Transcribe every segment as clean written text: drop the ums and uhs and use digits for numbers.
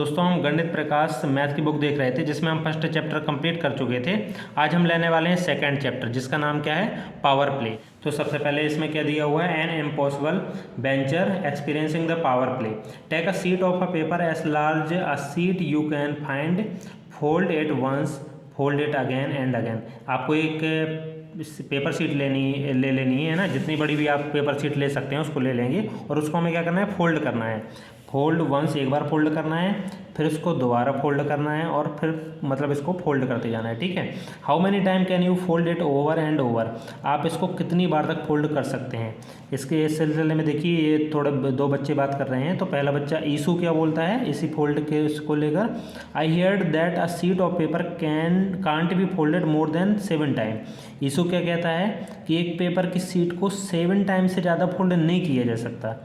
दोस्तों हम गणित प्रकाश मैथ की बुक देख रहे थे जिसमें हम फर्स्ट चैप्टर कंप्लीट कर चुके थे। आज हम लेने वाले हैं सेकंड चैप्टर जिसका नाम क्या है, पावर प्ले। तो सबसे पहले इसमें क्या दिया हुआ है, an impossible venture experiencing the power play. Take a sheet of a paper as large a sheet you can find, fold it once, fold it again and again. आपको एक पेपर शीट ले लेनी है ना, जितनी बड़ी भी आप पेपर शीट ले सकते हैं उसको ले लेंगे और उसको हमें क्या करना है, फोल्ड करना है। फोल्ड वंस, एक बार फोल्ड करना है, फिर इसको दोबारा फोल्ड करना है और फिर मतलब इसको फोल्ड करते जाना है, ठीक है। How many time can you fold it over and over, आप इसको कितनी बार तक फोल्ड कर सकते हैं। इसके इस सिलसिले में देखिए ये थोड़े दो बच्चे बात कर रहे हैं। तो पहला बच्चा ईसू क्या बोलता है इसी फोल्ड के इसको लेकर, I heard that a sheet of paper can't be folded more than 7 time. ईसू क्या कहता है कि एक पेपर की शीट को 7 टाइम से ज़्यादा फोल्ड नहीं किया जा सकता।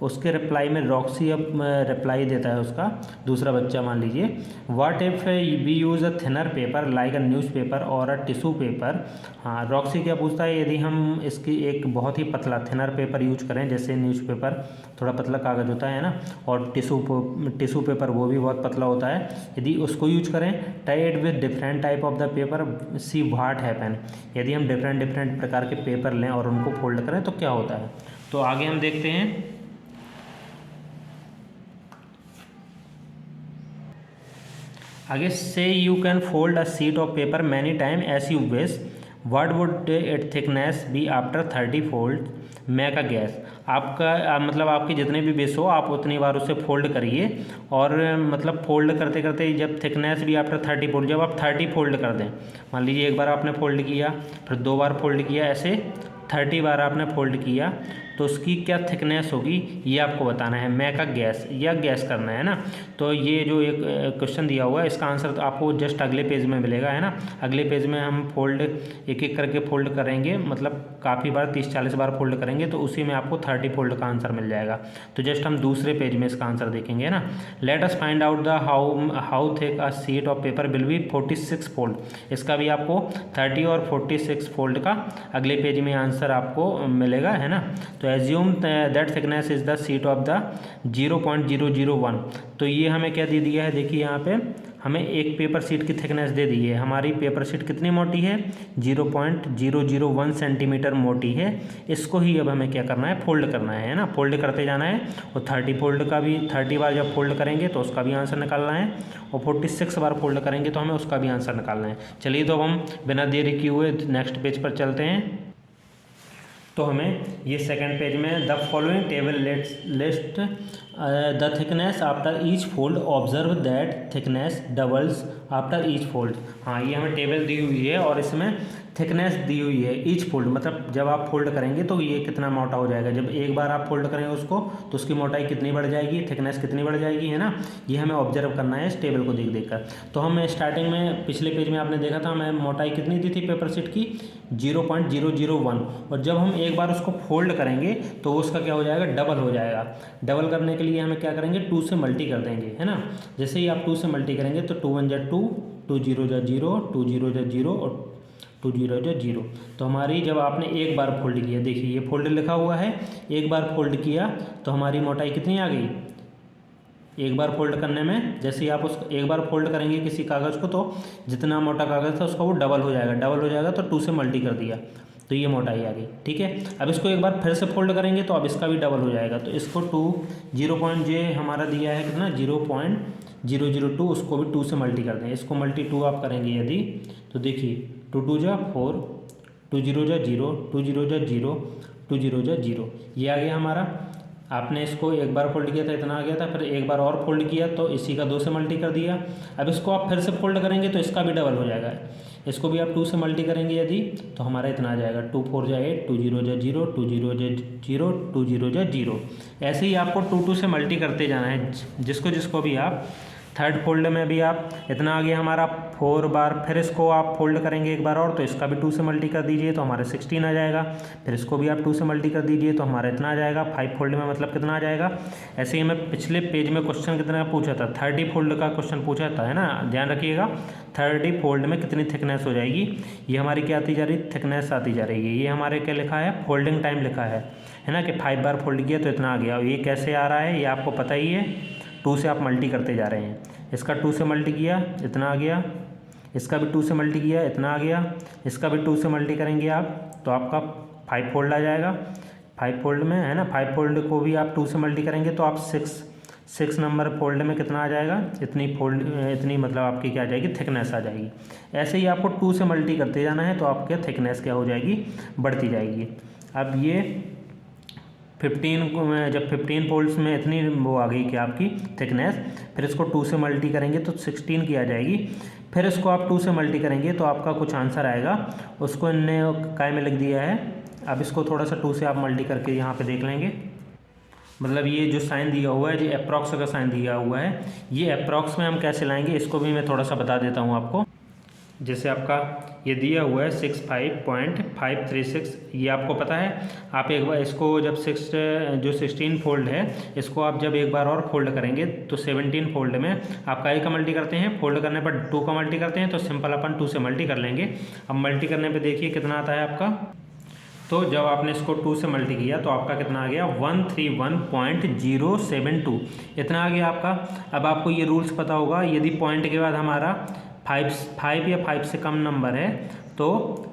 उसके रिप्लाई में रॉक्सी अब रिप्लाई देता है उसका दूसरा बच्चा, मान लीजिए, what if we use a thinner paper like a newspaper और अ टिशू पेपर। हाँ, रॉक्सी क्या पूछता है, यदि हम इसकी एक बहुत ही पतला थिनर पेपर यूज करें, जैसे न्यूज़पेपर थोड़ा पतला कागज़ होता है ना, और टिशू पेपर वो भी बहुत पतला होता है, यदि उसको यूज करें, tied with different type of the paper, see what happen. यदि हम डिफरेंट प्रकार के पेपर लें और उनको फोल्ड करें तो क्या होता है। तो आगे हम देखते हैं। आगे से you can fold a sheet of paper many time as you wish, what would it thickness be after 30 fold, make a guess. आपका मतलब आपकी जितने भी बेस हो आप उतनी बार उसे फोल्ड करिए और मतलब फोल्ड करते करते जब थिकनेस भी आफ्टर 30 फोल्ड, जब आप 30 फोल्ड कर दें, मान लीजिए एक बार आपने फोल्ड किया, फिर 2 बार फोल्ड किया, ऐसे 30 बार आपने फोल्ड किया, तो उसकी क्या थिकनेस होगी ये आपको बताना है। मेक अ गैस, या गैस करना है ना। तो ये जो एक क्वेश्चन दिया हुआ है इसका आंसर तो आपको जस्ट अगले पेज में मिलेगा, है ना। अगले पेज में हम फोल्ड एक एक करके फोल्ड करेंगे, मतलब काफ़ी बार 30-40 बार फोल्ड करेंगे, तो उसी में आपको 30 फोल्ड का आंसर मिल जाएगा। तो जस्ट हम दूसरे पेज में इसका आंसर देखेंगे, है ना। Let us find out the how thick a sheet of paper will be 46 fold. इसका भी आपको 30 और 46 फोल्ड का अगले पेज में आंसर आपको मिलेगा, है ना। तो assume that thickness is the sheet of the 0.001। तो ये हमें क्या दे दिया है, देखिए यहाँ पे हमें एक पेपर शीट की थिकनेस दे दी है। हमारी पेपर शीट कितनी मोटी है, 0.001 सेंटीमीटर मोटी है। इसको ही अब हमें क्या करना है, फोल्ड करना है ना, फोल्ड करते जाना है। और 30 फोल्ड का भी 30 बार जब फोल्ड करेंगे तो उसका भी आंसर निकालना है, और 46 बार फोल्ड करेंगे तो हमें उसका भी आंसर निकालना है। चलिए तो हम बिना देरी किए हुए नेक्स्ट पेज पर चलते हैं। तो हमें ये सेकंड पेज में the following table list the thickness after each fold, observe that thickness doubles after each fold. हाँ, ये हमें टेबल दी हुई है और इसमें थिकनेस दी हुई है ईच फोल्ड, मतलब जब आप फोल्ड करेंगे तो ये कितना मोटा हो जाएगा। जब एक बार आप फोल्ड करेंगे उसको तो उसकी मोटाई कितनी बढ़ जाएगी, थिकनेस कितनी बढ़ जाएगी, है ना। ये हमें ऑब्जर्व करना है इस टेबल को देख देख कर। तो हम स्टार्टिंग में पिछले पेज में आपने देखा था हमें मोटाई कितनी दी थी पेपर शीट की, 0.001। और जब हम एक बार उसको फोल्ड करेंगे तो उसका क्या हो जाएगा, डबल हो जाएगा। डबल करने के लिए हमें क्या करेंगे, 2 से मल्टी कर देंगे, है ना। जैसे ही आप 2 से मल्टी करेंगे तो 2 1 जा 2, 2 0 जा 0, 2 0 जा 0 और 2 0 जा 0। तो हमारी जब आपने एक बार फोल्ड किया, देखिए ये फोल्ड लिखा हुआ है, एक बार फोल्ड किया तो हमारी मोटाई कितनी आ गई। एक बार फोल्ड करने में जैसे ही आप उसको एक बार फोल्ड करेंगे किसी कागज़ को तो जितना मोटा कागज़ था उसका वो डबल हो जाएगा, डबल हो जाएगा तो 2 से मल्टी कर दिया तो ये मोटाई आ गई, ठीक है। अब इसको एक बार फिर से फोल्ड करेंगे तो अब इसका भी डबल हो जाएगा। तो इसको 2 0. हमारा दिया है कितना, 0.002, उसको भी 2 से मल्टी कर दें। इसको मल्टी 2 आप करेंगे यदि, तो देखिए 2 2 जा 4, 2 0 जा 0, 2 0 जा 0, 2 0 जा 0, ये आ गया हमारा। आपने इसको एक बार फोल्ड किया था इतना आ गया था, फिर एक बार और फोल्ड किया तो इसी का 2 से मल्टी कर दिया। अब इसको आप फिर से फोल्ड करेंगे तो इसका भी डबल हो जाएगा। इसको भी आप 2 से मल्टी करेंगे यदि, तो हमारा इतना आ जाएगा, 2 4 जा 8, 2 0 जा 0, 2 0 जा 0, 2 0 जा 0। ऐसे ही आपको 2 2 से मल्टी करते जाना है जिसको जिसको भी आप। थर्ड फोल्ड में भी आप इतना आ गया हमारा 4 बार, फिर इसको आप फोल्ड करेंगे एक बार और तो इसका भी 2 से मल्टी कर दीजिए तो हमारे 16 आ जाएगा। फिर इसको भी आप 2 से मल्टी कर दीजिए तो हमारा इतना आ जाएगा। 5 फोल्ड में मतलब कितना आ जाएगा। ऐसे ही हमें पिछले पेज में क्वेश्चन कितना पूछा था, 30 फोल्ड का क्वेश्चन पूछा था, है ना, ध्यान रखिएगा। 30 फोल्ड में कितनी थिकनेस हो जाएगी, ये हमारी क्या आती जा रही, थिकनेस आती जा रही है। ये हमारे क्या लिखा है, फोल्डिंग टाइम लिखा है ना, कि 5 बार फोल्ड किया तो इतना आ गया। ये कैसे आ रहा है ये आपको पता ही है। 2 से आप मल्टी करते जा रहे हैं। इसका 2 से मल्टी किया, इतना आ गया, इसका भी 2 से मल्टी किया, इतना आ गया, इसका भी 2 से मल्टी करेंगे आप तो आपका 5 फोल्ड आ जाएगा। 5 फोल्ड में है ना, 5 फोल्ड को भी आप 2 से मल्टी करेंगे तो आप 6 नंबर फोल्ड में कितना आ जाएगा, इतनी मतलब आपकी क्या आ जाएगी, थिकनेस आ जाएगी। ऐसे ही आपको 2 से मल्टी करते जाना है तो आपके थिकनेस क्या हो जाएगी, बढ़ती जाएगी। अब ये 15 फोल्ड्स में इतनी वो आ गई कि आपकी थिकनेस, फिर इसको 2 से मल्टी करेंगे तो 16 की आ जाएगी। फिर इसको आप 2 से मल्टी करेंगे तो आपका कुछ आंसर आएगा, उसको इनने काय में लिख दिया है। अब इसको थोड़ा सा 2 से आप मल्टी करके यहाँ पे देख लेंगे, मतलब ये जो साइन दिया हुआ है, जो अप्रॉक्स का साइन दिया हुआ है, ये अप्रॉक्स में हम कैसे लाएंगे इसको भी मैं थोड़ा सा बता देता हूँ आपको। जैसे आपका ये दिया हुआ है 65.536, ये आपको पता है। आप एक बार इसको जब 16 फोल्ड है, इसको आप जब एक बार और फोल्ड करेंगे तो 17 फोल्ड में आप काय का मल्टी करते हैं, फोल्ड करने पर 2 का मल्टी करते हैं तो सिंपल अपन 2 से मल्टी कर लेंगे। अब मल्टी करने पर देखिए कितना आता है आपका, तो जब आपने इसको 2 से मल्टी किया तो आपका कितना आ गया, 131.072 इतना आ गया आपका। अब आपको ये रूल्स पता होगा, यदि पॉइंट के बाद हमारा 5 या 5 से कम नंबर है तो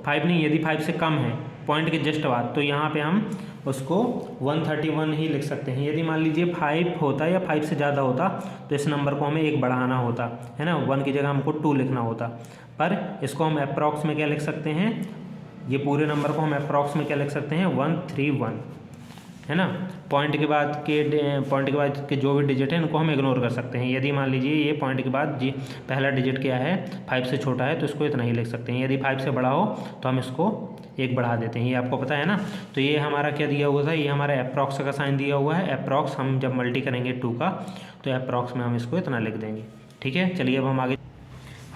5 नहीं, यदि 5 से कम है पॉइंट के जस्ट बाद, तो यहाँ पे हम उसको 131 ही लिख सकते हैं। यदि मान लीजिए 5 होता या 5 से ज़्यादा होता तो इस नंबर को हमें 1 बढ़ाना होता है ना, 1 की जगह हमको 2 लिखना होता। पर इसको हम अप्रॉक्स में क्या लिख सकते हैं, ये पूरे नंबर को हम अप्रॉक्स में क्या लिख सकते हैं, 131 है ना। पॉइंट के बाद के जो भी डिजिट है इनको हम इग्नोर कर सकते हैं। यदि मान लीजिए ये पॉइंट के बाद जी पहला डिजिट क्या है, 5 से छोटा है तो इसको इतना ही लिख सकते हैं। यदि 5 से बड़ा हो तो हम इसको 1 बढ़ा देते हैं, ये आपको पता है ना। तो ये हमारा क्या दिया हुआ था, ये हमारा अप्रॉक्स का साइन दिया हुआ है। अप्रॉक्स हम जब मल्टी करेंगे 2 का तो अप्रॉक्स में हम इसको इतना लिख देंगे। ठीक है, चलिए अब हम आगे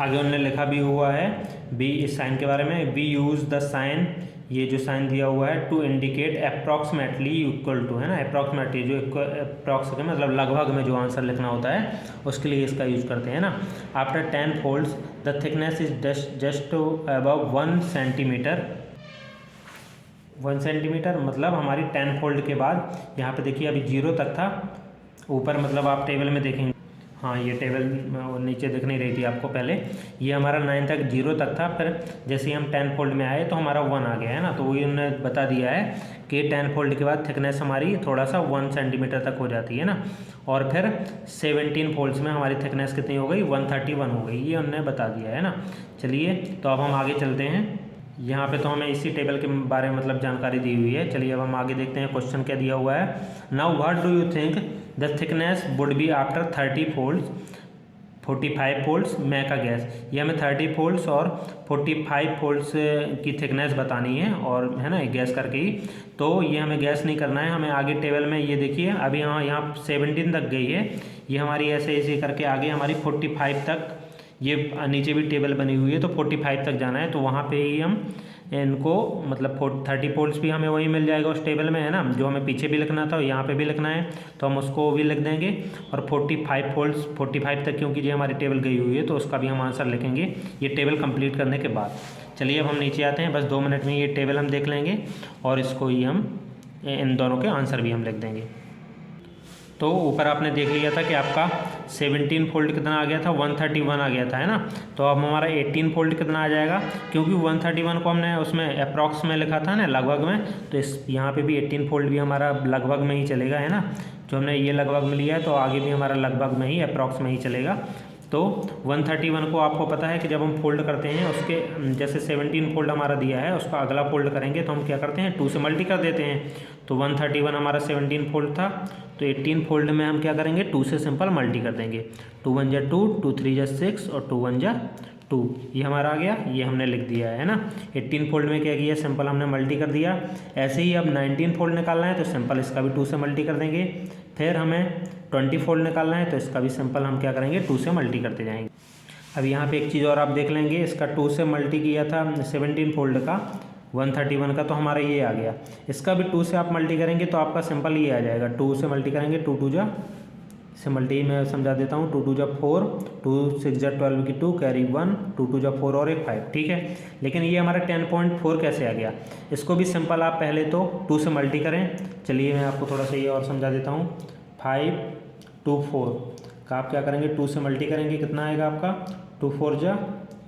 उन्होंने लिखा भी हुआ है बी इस साइन के बारे में, बी यूज़ द साइन, ये जो साइन दिया हुआ है, to indicate approximately equal to, है ना। अप्रॉक्सीमेटली जो अप्रॉक्स का मतलब लगभग में जो आंसर लिखना होता है उसके लिए इसका यूज़ करते हैं ना। After 10 folds the thickness is just above 1 centimetre. 1 centimetre मतलब हमारी 10 फोल्ड के बाद यहाँ पे देखिए अभी 0 तक था ऊपर, मतलब आप टेबल में देखेंगे, हाँ ये टेबल नीचे दिख नहीं रही थी आपको पहले, ये हमारा 9 तक 0 तक था। फिर जैसे ही हम 10 फोल्ड में आए तो हमारा 1 आ गया है ना। तो वही उन्होंने बता दिया है कि 10 फोल्ड के बाद थिकनेस हमारी थोड़ा सा 1 सेंटीमीटर तक हो जाती है ना। और फिर 17 फोल्ड्स में हमारी थिकनेस कितनी हो गई, 131 हो गई, ये उन्होंने बता दिया है ना। चलिए तो अब हम आगे चलते हैं। यहाँ पे तो हमें इसी टेबल के बारे में मतलब जानकारी दी हुई है। चलिए अब हम आगे देखते हैं क्वेश्चन क्या दिया हुआ है। Now what do you think the thickness would be after 30 folds 45 folds make a gas. ये हमें 30 फोल्ड्स और 45 फोल्ड्स की थिकनेस बतानी है और है ना गैस करके ही। तो ये हमें गैस नहीं करना है, हमें आगे टेबल में ये देखिए अभी यहाँ 17 तक गई है, ये हमारी ऐसे ऐसे करके आगे हमारी 45 तक, ये नीचे भी टेबल बनी हुई है तो 45 तक जाना है। तो वहाँ पे ही हम इनको मतलब 30 फोल्ड्स भी हमें वही मिल जाएगा उस टेबल में, है ना। जो हमें पीछे भी लिखना था यहाँ पे भी लिखना है तो हम उसको भी लिख देंगे। और 45 फोल्ड्स 45 तक क्योंकि ये हमारी टेबल गई हुई है तो उसका भी हम आंसर लिखेंगे ये टेबल कंप्लीट करने के बाद। चलिए अब हम नीचे आते हैं, बस 2 मिनट में ये टेबल हम देख लेंगे और इसको ही हम इन दोनों के आंसर भी हम लिख देंगे। तो ऊपर आपने देख लिया था कि आपका 17 फोल्ड कितना आ गया था, 131 आ गया था, है ना। तो अब हमारा 18 फोल्ड कितना आ जाएगा, क्योंकि 131 को हमने उसमें अप्रॉक्स में लिखा था ना, लगभग में, तो इस यहाँ पे भी 18 फोल्ड भी हमारा लगभग में ही चलेगा, है ना। जो हमने ये लगभग में लिया है तो आगे भी हमारा लगभग में ही अप्रॉक्स में ही चलेगा। तो 131 को आपको पता है कि जब हम फोल्ड करते हैं उसके जैसे 17 फोल्ड हमारा दिया है उसका अगला फोल्ड करेंगे तो हम क्या करते हैं 2 से मल्टी कर देते हैं। तो 131 हमारा 17 फोल्ड था तो 18 फोल्ड में हम क्या करेंगे 2 से सिंपल मल्टी कर देंगे। 2 1 जा 2, 2 3 जा 6 और 2 1 जा 2, ये हमारा आ गया, ये हमने लिख दिया है ना। 18 फोल्ड में क्या किया सिंपल हमने मल्टी कर दिया। ऐसे ही अब 19 फोल्ड निकालना है तो सिंपल इसका भी 2 से मल्टी कर देंगे। फिर हमें 20 फोल्ड निकालना है तो इसका भी सिंपल हम क्या करेंगे 2 से मल्टी करते जाएंगे। अब यहाँ पे एक चीज़ और आप देख लेंगे, इसका 2 से मल्टी किया था 17 फोल्ड का 131 का तो हमारा ये आ गया। इसका भी 2 से आप मल्टी करेंगे तो आपका सिंपल ये आ जाएगा। 2 से मल्टी करेंगे 2 2 जा, से मल्टी मैं समझा देता हूँ, 2 2 जा 4, 2 6 जा 12 की 2 कैरी 1, 2 2 जा 4 और एक 5, ठीक है। लेकिन ये हमारा 10.4 कैसे आ गया, इसको भी सिंपल आप पहले तो 2 से मल्टी करें। चलिए मैं आपको थोड़ा सा ये और समझा देता हूँ। 5 2 4 का आप क्या करेंगे 2 से मल्टी करेंगे, कितना आएगा आपका 2 4 जा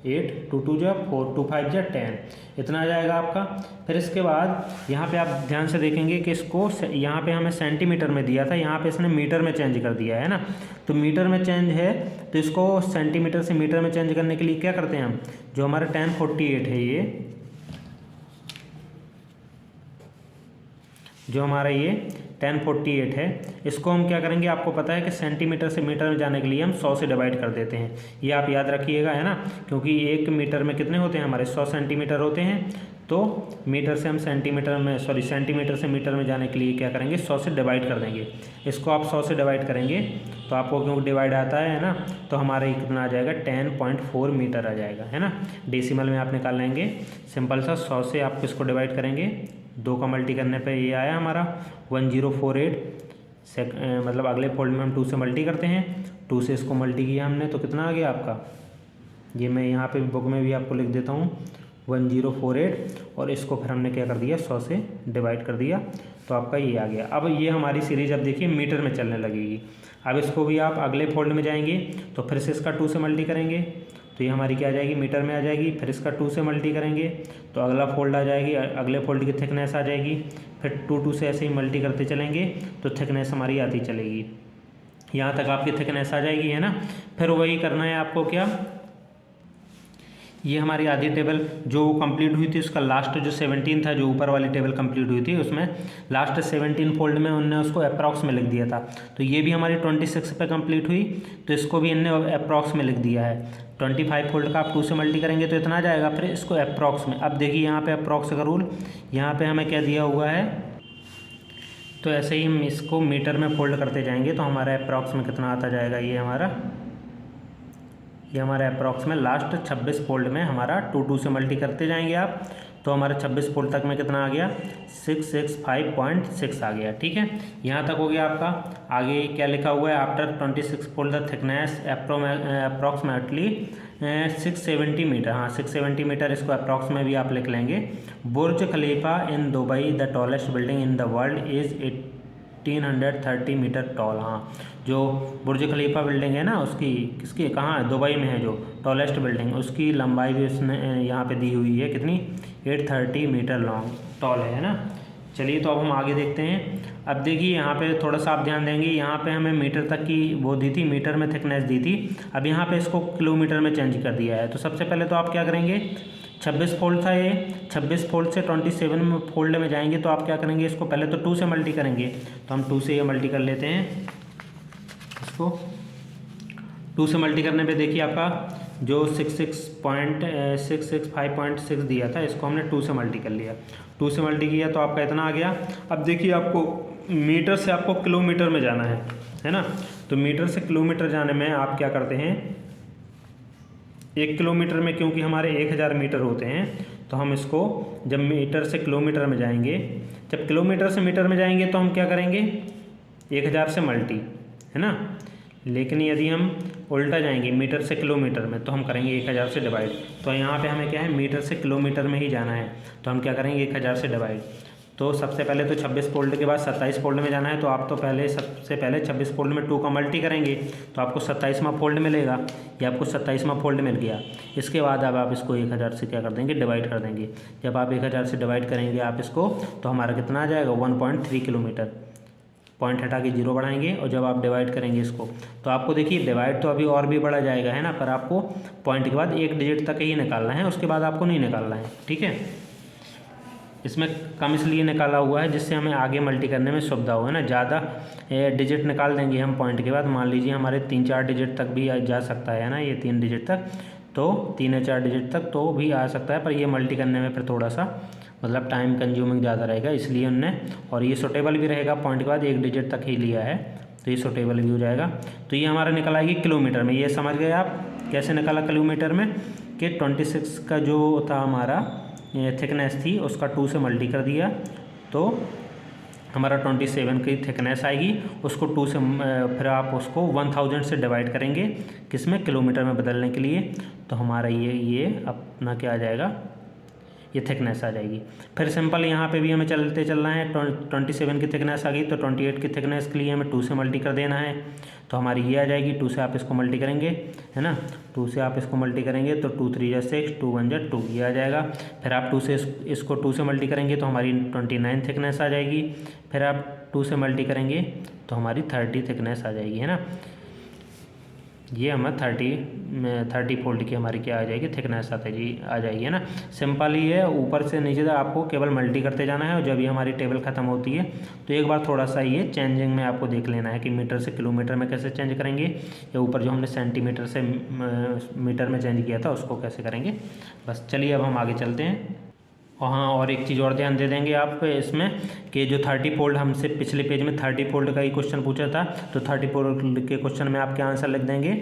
8, 2 2 जा 4, 2 5 जा 10, इतना आ जाएगा आपका। फिर इसके बाद यहाँ पे आप ध्यान से देखेंगे कि इसको यहाँ पे हमें सेंटीमीटर में दिया था, यहाँ पे इसने मीटर में चेंज कर दिया है ना। तो मीटर में चेंज है तो इसको सेंटीमीटर से मीटर में चेंज करने के लिए क्या करते हैं हम, जो हमारा 1048 है ये, जो हमारा ये 1048 है, इसको हम क्या करेंगे, आपको पता है कि सेंटीमीटर से मीटर में जाने के लिए हम 100 से डिवाइड कर देते हैं, ये आप याद रखिएगा, है ना। क्योंकि 1 मीटर में कितने होते हैं हमारे 100 सेंटीमीटर होते हैं, तो मीटर से हम सेंटीमीटर में सेंटीमीटर से मीटर में जाने के लिए क्या करेंगे 100 से डिवाइड कर देंगे। इसको आप 100 से डिवाइड करेंगे तो आपको क्योंकि डिवाइड आता है ना, तो हमारा कितना आ जाएगा 10.4 मीटर आ जाएगा, है ना। डेसिमल में आप निकाल लेंगे सिंपल सा, 100 से आप इसको डिवाइड करेंगे, 2 का मल्टी करने पे ये आया हमारा 1048 मतलब अगले फोल्ड में हम 2 से मल्टी करते हैं, 2 से इसको मल्टी किया हमने तो कितना आ गया आपका, ये मैं यहाँ पे बुक में भी आपको लिख देता हूँ 1048, और इसको फिर हमने क्या कर दिया 100 से डिवाइड कर दिया, तो आपका ये आ गया। अब ये हमारी सीरीज अब देखिए मीटर में चलने लगेगी। अब इसको भी आप अगले फोल्ड में जाएंगे तो फिर से इसका 2 से मल्टी करेंगे तो ये हमारी क्या आ जाएगी मीटर में आ जाएगी, फिर इसका 2 से मल्टी करेंगे तो अगला फोल्ड आ जाएगी, अगले फोल्ड की थिकनेस आ जाएगी, फिर 2 से ऐसे ही मल्टी करते चलेंगे तो थिकनेस हमारी आती चलेगी, यहाँ तक आपकी थिकनेस आ जाएगी, है ना। फिर वही करना है आपको, क्या ये हमारी आधी टेबल जो कंप्लीट हुई थी उसका लास्ट जो 17 था, जो ऊपर वाली टेबल कंप्लीट हुई थी उसमें लास्ट 17 फोल्ड में उनने उसको अप्रॉक्स में लिख दिया था, तो ये भी हमारी 26 पे कंप्लीट हुई तो इसको भी इनने अप्रॉक्स में लिख दिया है। 25 फोल्ड का आप 2 से मल्टी करेंगे तो इतना आ जाएगा, फिर इसको अप्रॉक्स में। अब देखिए यहाँ पे अप्रॉक्स का रूल, यहाँ पे हमें क्या दिया हुआ है, तो ऐसे ही हम इसको मीटर में फोल्ड करते जाएंगे तो हमारा अप्रॉक्स में कितना आता जाएगा, ये हमारे अप्रॉक्स में लास्ट 26 फोल्ड में हमारा 2 से मल्टी करते जाएंगे आप, तो हमारे 26 फोल्ड तक में कितना आ गया 665.6 आ गया, ठीक है। यहाँ तक हो गया आपका। आगे क्या लिखा हुआ है, after 26 fold the thickness approximately 670 metre, हाँ 670 मीटर, इसको अप्रॉक्स में भी आप लिख लेंगे। Burj Khalifa in Dubai the tallest building in the world is 1830 metre tall, हाँ जो बुर्ज खलीफा बिल्डिंग है ना उसकी, किसकी कहाँ है, दुबई में है जो टॉलेस्ट बिल्डिंग, उसकी लंबाई भी उसने यहाँ पे दी हुई है, कितनी 830 मीटर लॉन्ग टॉल है ना। चलिए तो अब हम आगे देखते हैं। अब देखिए यहाँ पे थोड़ा सा आप ध्यान देंगे, यहाँ पे हमें मीटर तक की वो दी थी, मीटर में थिकनेस दी थी, अब यहाँ पे इसको किलोमीटर में चेंज कर दिया है। तो सबसे पहले तो आप क्या करेंगे, 26 फोल्ड था ये, 26 फोल्ड से 27 में फोल्ड में जाएंगे तो आप क्या करेंगे, इसको पहले तो 2 से मल्टी करेंगे, तो हम 2 से ये मल्टी कर लेते हैं। इसको 2 से मल्टी करने पे देखिए आपका जो 665.6 दिया था, इसको हमने 2 से मल्टी कर लिया, 2 से मल्टी किया तो आपका इतना आ गया। अब देखिए आपको मीटर से आपको किलोमीटर में जाना है ना, तो मीटर से किलोमीटर जाने में आप क्या करते हैं, 1 किलोमीटर में क्योंकि हमारे 1000 मीटर होते हैं, तो हम इसको जब मीटर से किलोमीटर में जाएंगे, जब किलोमीटर से मीटर में जाएंगे तो हम क्या करेंगे 1000 से मल्टी, है ना। लेकिन यदि हम उल्टा जाएंगे मीटर से किलोमीटर में तो हम करेंगे 1000 से डिवाइड। तो यहाँ पे हमें क्या है, मीटर से किलोमीटर में ही जाना है, तो हम क्या करेंगे 1000 से डिवाइड। तो सबसे पहले तो 26 फोल्ड के बाद 27 फोल्ड में जाना है, तो आप तो सबसे पहले 26 फोल्ड में 2 का मल्टी करेंगे तो आपको 27वां फोल्ड मिलेगा, ये आपको 27वां फोल्ड मिल गया। इसके बाद अब आप इसको 1000 से क्या कर देंगे, डिवाइड कर देंगे। जब आप 1000 से डिवाइड करेंगे आप इसको, तो हमारा कितना आ जाएगा 1.3 किलोमीटर, पॉइंट हटा के 0 बढ़ाएंगे, और जब आप डिवाइड करेंगे इसको तो आपको देखिए डिवाइड तो अभी और भी बढ़ा जाएगा, है ना, पर आपको पॉइंट के बाद 1 डिजिट तक ही निकालना है, उसके बाद आपको नहीं निकालना है, ठीक है। इसमें कम इसलिए निकाला हुआ है जिससे हमें आगे मल्टी करने में सुविधा हो, है ना। ज़्यादा डिजिट निकाल देंगे हम पॉइंट के बाद, मान लीजिए हमारे 3-4 डिजिट तक भी जा सकता है ना, ये 3 डिजिट तक, तो 3 या 4 डिजिट तक तो भी आ सकता है, पर ये मल्टी करने में फिर थोड़ा सा मतलब टाइम कंज्यूमिंग ज़्यादा रहेगा, इसलिए उनने, और ये सूटेबल भी रहेगा, पॉइंट के बाद 1 डिजिट तक ही लिया है तो ये सूटेबल भी हो जाएगा। तो ये हमारा निकल आएगी किलोमीटर में, ये समझ गए आप कैसे निकला किलोमीटर में, कि 26 का जो था हमारा थिकनेस थी उसका 2 से मल्टी कर दिया तो हमारा 27 की थिकनेस आएगी, उसको 2 से फिर आप उसको 1000 से डिवाइड करेंगे, किस में, किलोमीटर में बदलने के लिए, तो हमारा ये अपना क्या आ जाएगा ये थिकनेस आ जाएगी। फिर सिंपल यहाँ पे भी हमें चलते चलना है। 27 की थिकनेस आ गई तो 28 की थिकनेस के लिए हमें 2 से मल्टी कर देना है, तो हमारी ये आ जाएगी। 2 से आप इसको मल्टी करेंगे, है ना, 2 से आप इसको मल्टी करेंगे तो 2 3 जा 6, 2 1 जा 2, ये आ जाएगा। फिर आप 2 से इसको 2 से मल्टी करेंगे तो हमारी 29 थिकनेस आ जाएगी। फिर आप 2 से मल्टी करेंगे तो हमारी 30 थिकनेस आ जाएगी, है ना। ये हमें 30 फोल्ड की हमारी क्या आ जाएगी, थिकनेस आ जाएगी, है ना। सिंपल ही है, ऊपर से नीचे तक आपको केवल मल्टी करते जाना है। और जब ये हमारी टेबल ख़त्म होती है तो एक बार थोड़ा सा ये चेंजिंग में आपको देख लेना है कि मीटर से किलोमीटर में कैसे चेंज करेंगे, या ऊपर जो हमने सेंटीमीटर से मीटर में चेंज किया था उसको कैसे करेंगे। बस चलिए अब हम आगे चलते हैं। और हाँ, और एक चीज़ और ध्यान दे देंगे आप इसमें कि जो 30 फोल्ड हमसे पिछले पेज में 30 फोल्ड का ही क्वेश्चन पूछा था, तो 30 फोल्ड के क्वेश्चन में आप क्या आंसर लिख देंगे,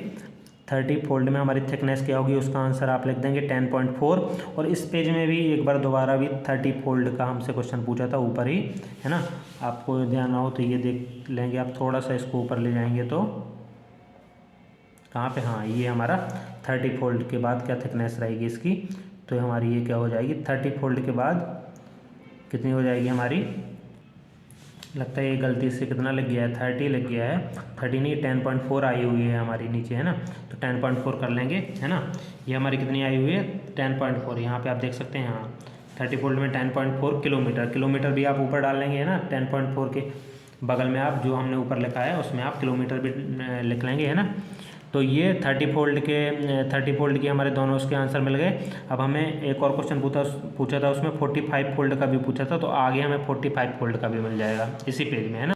30 फोल्ड में हमारी थिकनेस क्या होगी उसका आंसर आप लिख देंगे 10.4। और इस पेज में भी एक बार दोबारा भी 30 फोल्ड का हमसे क्वेश्चन पूछा था ऊपर ही, है ना। आपको ध्यान हो तो ये देख लेंगे आप, थोड़ा सा इसको ऊपर ले जाएंगे तो कहाँ पे, हाँ, ये हमारा 30 फोल्ड के बाद क्या थिकनेस रहेगी इसकी, तो हमारी ये क्या हो जाएगी, 30 फोल्ड के बाद कितनी हो जाएगी हमारी, लगता है ये गलती से कितना लग गया है, 30 लग गया है, 30 नहीं 10.4 आई हुई है हमारी नीचे, है ना। तो 10.4 कर लेंगे, है ना। ये हमारी कितनी आई हुई है, 10.4। यहाँ पे आप देख सकते हैं, हाँ, 30 फोल्ड में 10.4 किलोमीटर, किलोमीटर भी आप ऊपर डाल लेंगे, है ना। 10.4 के बगल में आप जो हमने ऊपर लिखा है उसमें आप किलोमीटर भी लिख लेंगे, है ना। तो ये 30 फोल्ड के हमारे दोनों उसके आंसर मिल गए। अब हमें एक और क्वेश्चन पूछा था, उसमें 45 फोल्ड का भी पूछा था, तो आगे हमें 45 फोल्ड का भी मिल जाएगा इसी पेज में, है ना।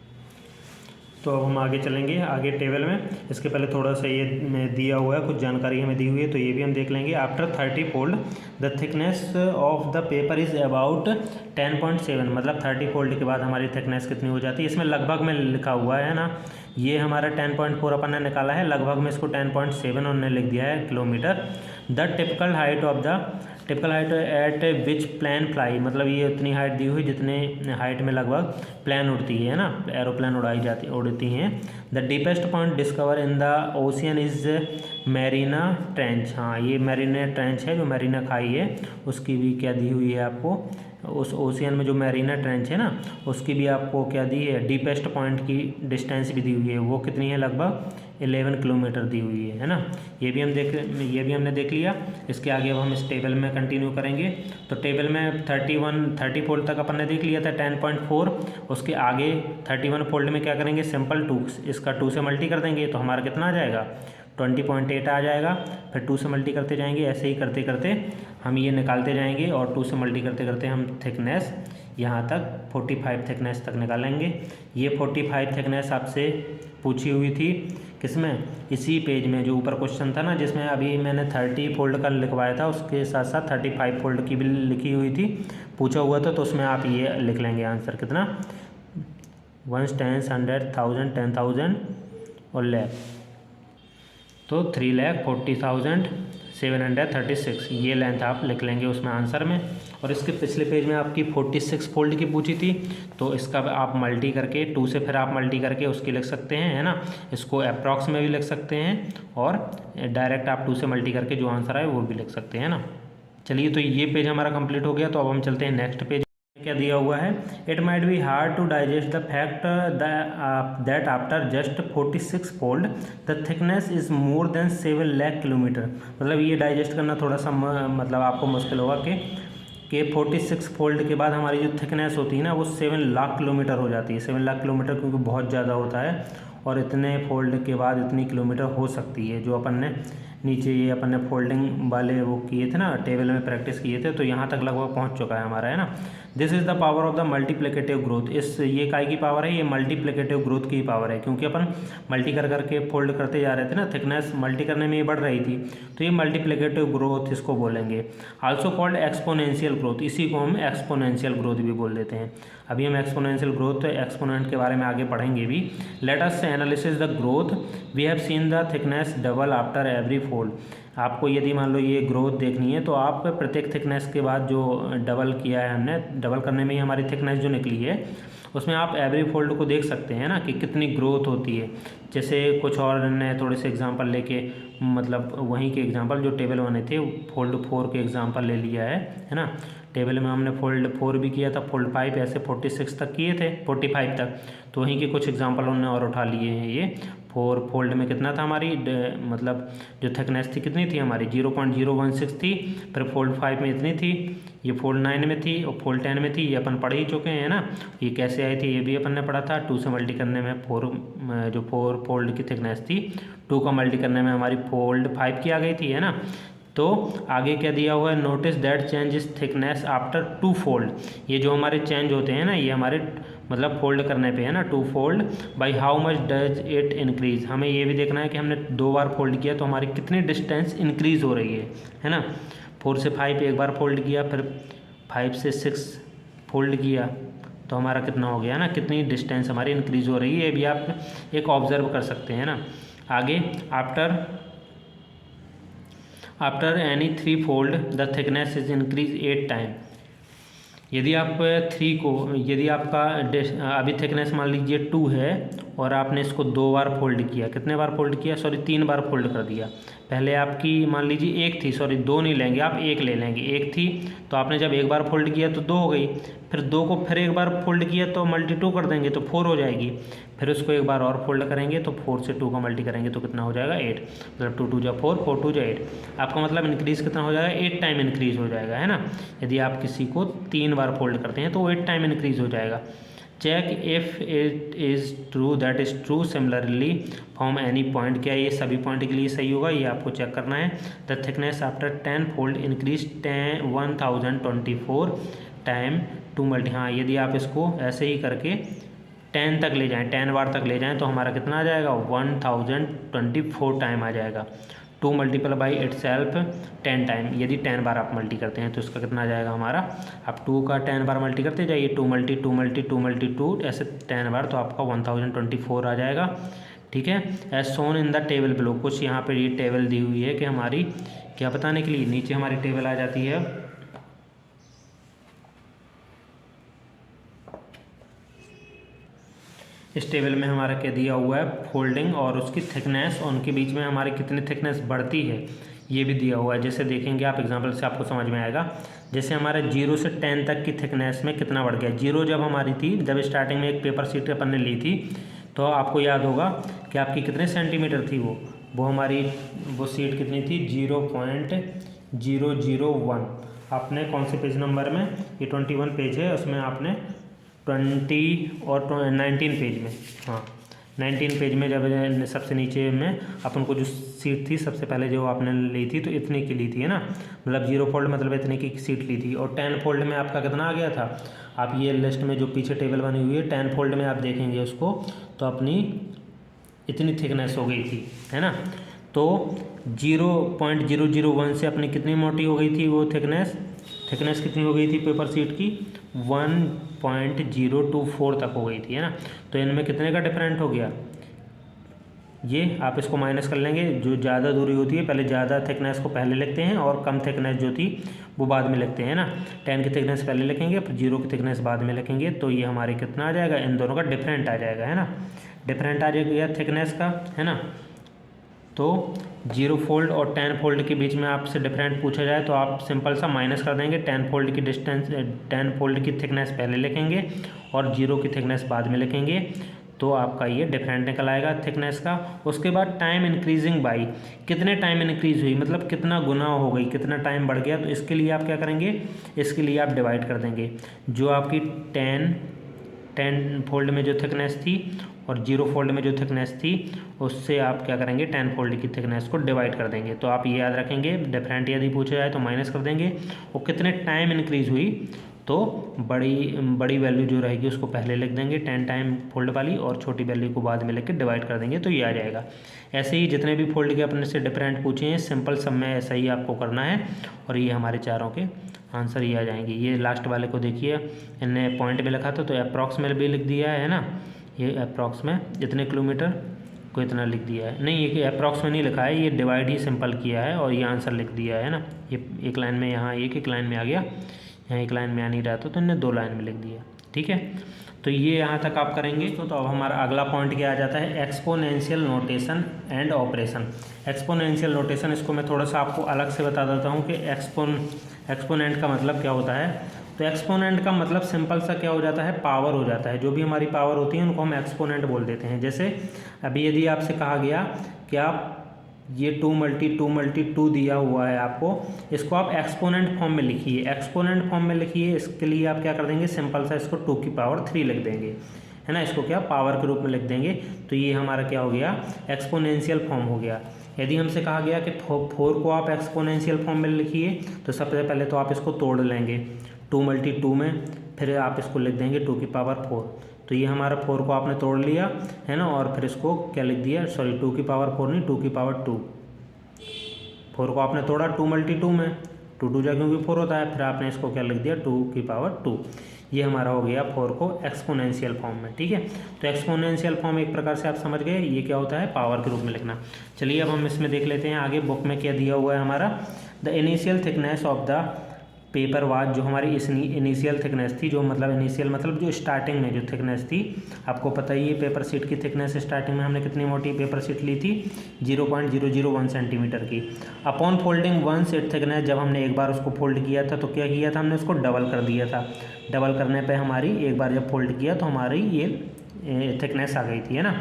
तो अब हम आगे चलेंगे, आगे टेबल में। इसके पहले थोड़ा सा ये दिया हुआ है, कुछ जानकारी हमें दी हुई है, तो ये भी हम देख लेंगे। After 30 fold the thickness of the paper is about 10.7, मतलब 30 फोल्ड के बाद हमारी थिकनेस कितनी हो जाती है। इसमें लगभग में लिखा हुआ है ना, ये हमारा 10.4 अपन ने निकाला है, लगभग में इसको 10.7 उन्होंने लिख दिया है kilometre. The typical height at which plane fly, मतलब ये उतनी हाइट दी हुई जितने हाइट में लगभग प्लेन उड़ती है ना, एरोप्लेन उड़ती हैं। The deepest point discover in the ocean is Mariana trench, हाँ, ये मैरीना ट्रेंच है, जो मैरीना खाई है उसकी भी क्या दी हुई है आपको, उस ओशियन में जो मैरीना ट्रेंच है ना उसकी भी आपको क्या दी है, डीपेस्ट पॉइंट की डिस्टेंस भी दी हुई है, वो कितनी है, लगभग 11 किलोमीटर दी हुई है ना। ये भी हमने देख लिया। इसके आगे अब हम इस टेबल में कंटिन्यू करेंगे। तो टेबल में 30 फोल्ड तक अपन ने देख लिया था 10.4, उसके आगे 31 फोल्ड में क्या करेंगे, सिंपल 2, इसका 2 से मल्टी कर देंगे तो हमारा कितना आ जाएगा, 20.8 आ जाएगा। फिर 2 से मल्टी करते जाएंगे, ऐसे ही करते करते हम ये निकालते जाएंगे, और 2 से मल्टी करते करते हम थिकनेस यहाँ तक 45 थिकनेस तक निकालेंगे। ये 45 थिकनेस आपसे पूछी हुई थी किसमें, इसी पेज में जो ऊपर क्वेश्चन था ना, जिसमें अभी मैंने 30 फोल्ड का लिखवाया था, उसके साथ साथ 35 फोल्ड की भी लिखी हुई थी, पूछा हुआ था। तो उसमें आप ये लिख लेंगे आंसर कितना, 1 10 100 1000 10,000 और लैख, तो 3,40,736 ये लेंथ आप लिख लेंगे उसमें आंसर में। और इसके पिछले पेज में आपकी 46 फोल्ड की पूछी थी, तो इसका आप मल्टी करके 2 से फिर आप मल्टी करके उसकी लिख सकते हैं, है ना। इसको अप्रॉक्स में भी लिख सकते हैं, और डायरेक्ट आप 2 से मल्टी करके जो आंसर आए वो भी लिख सकते हैं ना। चलिए, तो ये पेज हमारा कंप्लीट हो गया। तो अब हम चलते हैं नेक्स्ट पेज। क्या दिया हुआ है, it might be hard to digest the fact that after just 46 fold the thickness is more than 7 lakh kilometre. मतलब ये डाइजेस्ट करना थोड़ा सा मतलब आपको मुश्किल होगा कि 46 फोल्ड के बाद हमारी जो थिकनेस होती है ना वो 7 लाख किलोमीटर हो जाती है। 7 लाख किलोमीटर क्योंकि बहुत ज़्यादा होता है, और इतने फोल्ड के बाद इतनी किलोमीटर हो सकती है। जो अपन ने नीचे ये अपन ने फोल्डिंग वाले वो किए थे ना, टेबल में प्रैक्टिस किए थे, तो यहाँ तक लगभग पहुँच चुका है हमारा, है ना। This is the power of the multiplicative growth. ये काय की पावर है, ये मल्टीप्लिकेटिव ग्रोथ की पावर है, क्योंकि अपन मल्टी कर करके फोल्ड करते जा रहे थे ना, थिकनेस मल्टी करने में ये बढ़ रही थी, तो ये मल्टीप्लिकेटिव ग्रोथ इसको बोलेंगे। आल्सो कॉल्ड एक्सपोनेंशियल ग्रोथ, इसी को हम एक्सपोनेंशियल ग्रोथ भी बोल देते हैं। अभी हम एक्सपोनेंशियल ग्रोथ, एक्सपोनेंट के बारे में आगे पढ़ेंगे भी। Let us analysis the growth, we have seen the thickness double after every fold. आपको यदि मान लो ये ग्रोथ देखनी है, तो आप प्रत्येक थिकनेस के बाद जो डबल किया है हमने, डबल करने में ही हमारी थिकनेस जो निकली है, उसमें आप एवरी फोल्ड को देख सकते हैं ना कि कितनी ग्रोथ होती है। जैसे कुछ और ने थोड़े से एग्जांपल लेके, मतलब वहीं के एग्जांपल जो टेबल बने थे फोल्ड 4 के एग्जांपल ले लिया है ना। टेबल में हमने फोल्ड 4 भी किया था, फोल्ड 5 ऐसे 46 तक किए थे, 45 तक। तो वहीं के कुछ एग्जांपल उन्होंने और उठा लिए हैं। ये 4 फोल्ड में कितना था हमारी मतलब जो थिकनेस थी कितनी थी हमारी 0.016 थी, फिर फोल्ड 5 में इतनी थी, ये फोल्ड 9 में थी और फोल्ड 10 में थी। ये अपन पढ़ ही चुके हैं ना, ये कैसे आई थी ये भी अपन ने पढ़ा था। 2 से मल्टी करने में 4 फोल्ड की थिकनेस थी, 2 का मल्टी करने में हमारी फोल्ड 5 की आ गई थी, है ना। तो आगे क्या दिया हुआ है, notice that change is thickness after 2 fold. ये जो हमारे चेंज होते हैं ना, ये हमारे मतलब फोल्ड करने पे है ना, 2 fold by how much does it increase. हमें ये भी देखना है कि हमने 2 बार फोल्ड किया तो हमारी कितनी डिस्टेंस इंक्रीज हो रही है ना। 4 से 5 एक बार फोल्ड किया, फिर 5 से 6 फोल्ड किया तो हमारा कितना हो गया ना, कितनी डिस्टेंस हमारी इंक्रीज हो रही है, ये भी आप एक ऑब्जर्व कर सकते हैं ना। आगे after any 3 fold the thickness is increase 8 time. यदि आप 3 को, यदि आपका अभी थिकनेस मान लीजिए 2 है और आपने इसको 2 बार फोल्ड किया, कितने बार फोल्ड किया, सॉरी 3 बार फोल्ड कर दिया। पहले आपकी मान लीजिए 1 थी, सॉरी 2 नहीं लेंगे आप, 1 ले लेंगे। 1 थी तो आपने जब एक बार फोल्ड किया तो 2 हो गई, फिर 2 को फिर एक बार फोल्ड किया तो मल्टी 2 कर देंगे तो 4 हो जाएगी, फिर उसको एक बार और फोल्ड करेंगे तो 4 से 2 का मल्टी करेंगे तो कितना हो जाएगा 8, मतलब 2 2 जा 4, 4 2 जा 8। आपका मतलब इंक्रीज़ कितना हो जाएगा, 8 टाइम इंक्रीज़ हो जाएगा, है ना। यदि आप किसी को 3 बार फोल्ड करते हैं तो 8 टाइम इंक्रीज़ हो जाएगा। Check if it is true that is true similarly from any point. क्या ये सभी पॉइंट के लिए सही होगा, ये आपको चेक करना है। The thickness after 10 fold increase 1024 time 2 multi. हाँ, यदि आप इसको ऐसे ही करके 10 तक ले जाएं, 10 बार तक ले जाएं तो हमारा कितना आ जाएगा, 1024 टाइम आ जाएगा। 2 multiple by it self 10 time. यदि 10 बार आप मल्टी करते हैं तो इसका कितना आ जाएगा हमारा, आप 2 का 10 बार मल्टी करते जाइए, 2 मल्टी 2 मल्टी 2 मल्टी 2 ऐसे 10 बार, तो आपका 1024 आ जाएगा। ठीक है, as shown in the table below. कुछ यहाँ पर ये टेबल दी हुई है कि हमारी क्या बताने के लिए, नीचे हमारी टेबल आ जाती है। इस टेबल में हमारा क्या दिया हुआ है, फोल्डिंग और उसकी थिकनेस, और उनके बीच में हमारी कितनी थिकनेस बढ़ती है ये भी दिया हुआ है। जैसे देखेंगे आप एग्जांपल से आपको समझ में आएगा। जैसे हमारे 0 से 10 तक की थिकनेस में कितना बढ़ गया। 0 जब हमारी थी, जब स्टार्टिंग में एक पेपर शीट अपन ने ली थी तो आपको याद होगा कि आपकी कितने सेंटीमीटर थी वो हमारी वो शीट कितनी थी, 0.001। आपने कौन से पेज नंबर में, ये 21 पेज है, उसमें आपने 20 और 19 पेज में, हाँ 19 पेज में जब सबसे नीचे में अपन को जो सीट थी सबसे पहले जो आपने ली थी तो इतने की ली थी, है ना। मतलब 0 फोल्ड मतलब इतने की सीट ली थी, और 10 फोल्ड में आपका कितना आ गया था। आप ये लिस्ट में जो पीछे टेबल बनी हुई है 10 फोल्ड में आप देखेंगे उसको तो अपनी इतनी थिकनेस हो गई थी, है ना। तो 0.001 से अपनी कितनी मोटी हो गई थी वो थिकनेस कितनी हो गई थी पेपर शीट की, 1.024 तक हो गई थी, है ना। तो इनमें कितने का डिफरेंट हो गया, ये आप इसको माइनस कर लेंगे। जो ज़्यादा दूरी होती है पहले ज़्यादा थिकनेस को पहले लिखते हैं और कम थिकनेस जो थी वो बाद में लिखते हैं ना। 10 की थिकनेस पहले लिखेंगे फिर 0 की थिकनेस बाद में लिखेंगे, तो ये हमारे कितना आ जाएगा, इन दोनों का डिफरेंट आ जाएगा, है ना। डिफरेंट आ जाएगा थिकनेस का, है ना। तो 0 फोल्ड और 10 फोल्ड के बीच में आपसे डिफरेंट पूछा जाए तो आप सिंपल सा माइनस कर देंगे। 10 फोल्ड की डिस्टेंस 10 फोल्ड की थिकनेस पहले लिखेंगे और 0 की थिकनेस बाद में लिखेंगे, तो आपका ये डिफरेंट निकल आएगा थिकनेस का। उसके बाद टाइम इंक्रीजिंग बाई, कितने टाइम इंक्रीज हुई, मतलब कितना गुना हो गई, कितना टाइम बढ़ गया। तो इसके लिए आप क्या करेंगे, इसके लिए आप डिवाइड कर देंगे। जो आपकी 10 फोल्ड में जो थिकनेस थी और 0 फोल्ड में जो थिकनेस थी उससे आप क्या करेंगे, 10 फोल्ड की थिकनेस को डिवाइड कर देंगे। तो आप ये याद रखेंगे, डिफरेंट यदि पूछा जाए तो माइनस कर देंगे, और कितने टाइम इंक्रीज़ हुई तो बड़ी वैल्यू जो रहेगी उसको पहले लिख देंगे 10 टाइम फोल्ड वाली, और छोटी वैल्यू को बाद में लेकर डिवाइड कर देंगे तो ये आ जाएगा। ऐसे ही जितने भी फोल्ड के अपने से डिफरेंट पूछे हैं सिंपल सब में ऐसा ही आपको करना है, और ये हमारे चारों के आंसर ही आ जाएंगे। ये लास्ट वाले को देखिए, इनने पॉइंट में लिखा था तो अप्रॉक्स में भी लिख दिया है ना, ये अप्रॉक्स में इतने किलोमीटर को इतना लिख दिया है। नहीं, ये अप्रॉक्स में नहीं लिखा है, ये डिवाइड ही सिंपल किया है और ये आंसर लिख दिया है ना। ये एक लाइन में, यहाँ एक लाइन में आ गया, यहाँ एक लाइन में आ नहीं रहा था तो इन्हें 2 लाइन में लिख दिया। ठीक है, तो ये यहाँ तक आप करेंगे। तो अब हमारा अगला पॉइंट क्या आ जाता है, exponential notation and operation. Exponential notation, इसको मैं थोड़ा सा आपको अलग से बता देता हूँ कि एक्सपोनेंट का मतलब क्या होता है। तो एक्सपोनेंट का मतलब सिंपल सा क्या हो जाता है, पावर हो जाता है। जो भी हमारी पावर होती है उनको हम एक्सपोनेंट बोल देते हैं। जैसे अभी यदि आपसे कहा गया कि आप ये 2 × 2 दिया हुआ है आपको, इसको आप एक्सपोनेंट फॉर्म में लिखिए। एक्सपोनेंट फॉर्म में लिखिए, इसके लिए आप क्या कर देंगे, सिंपल सा इसको 2⁻³ लिख देंगे, है ना। इसको क्या पावर के रूप में लिख देंगे। तो ये हमारा क्या हो गया, एक्सपोनेंशियल फॉर्म हो गया। यदि हमसे कहा गया कि 4 को आप एक्सपोनेंशियल फॉर्म में लिखिए, तो सबसे पहले तो आप इसको तोड़ लेंगे 2 × 2 में, फिर आप इसको लिख देंगे 2⁻⁴। तो ये हमारा 4 को आपने तोड़ लिया, है ना, और फिर इसको क्या लिख दिया, सॉरी 2⁻⁴ नहीं 2⁻2। 4 को आपने तोड़ा 2 × 2 में, 2 जा क्योंकि 4 होता है, फिर आपने इसको क्या लिख दिया 2⁻2। ये हमारा हो गया 4 को एक्सपोनेंशियल फॉर्म में, ठीक है। तो एक्सपोनेंशियल फॉर्म एक प्रकार से आप समझ गए, ये क्या होता है, पावर के रूप में लिखना। चलिए अब हम इसमें देख लेते हैं आगे बुक में क्या दिया हुआ है हमारा। The initial thickness of the paper was, जो हमारी इनिशियल थिकनेस थी, जो मतलब इनिशियल मतलब जो स्टार्टिंग में जो थिकनेस थी, आपको पता ही है पेपर शीट की थिकनेस स्टार्टिंग में हमने कितनी मोटी पेपर शीट ली थी, 0.001 सेंटीमीटर की। Upon folding once it thickness, जब हमने एक बार उसको फोल्ड किया था तो क्या किया था हमने, उसको डबल कर दिया था। डबल करने पे हमारी एक बार जब फोल्ड किया तो हमारी ये थिकनेस आ गई थी, है ना।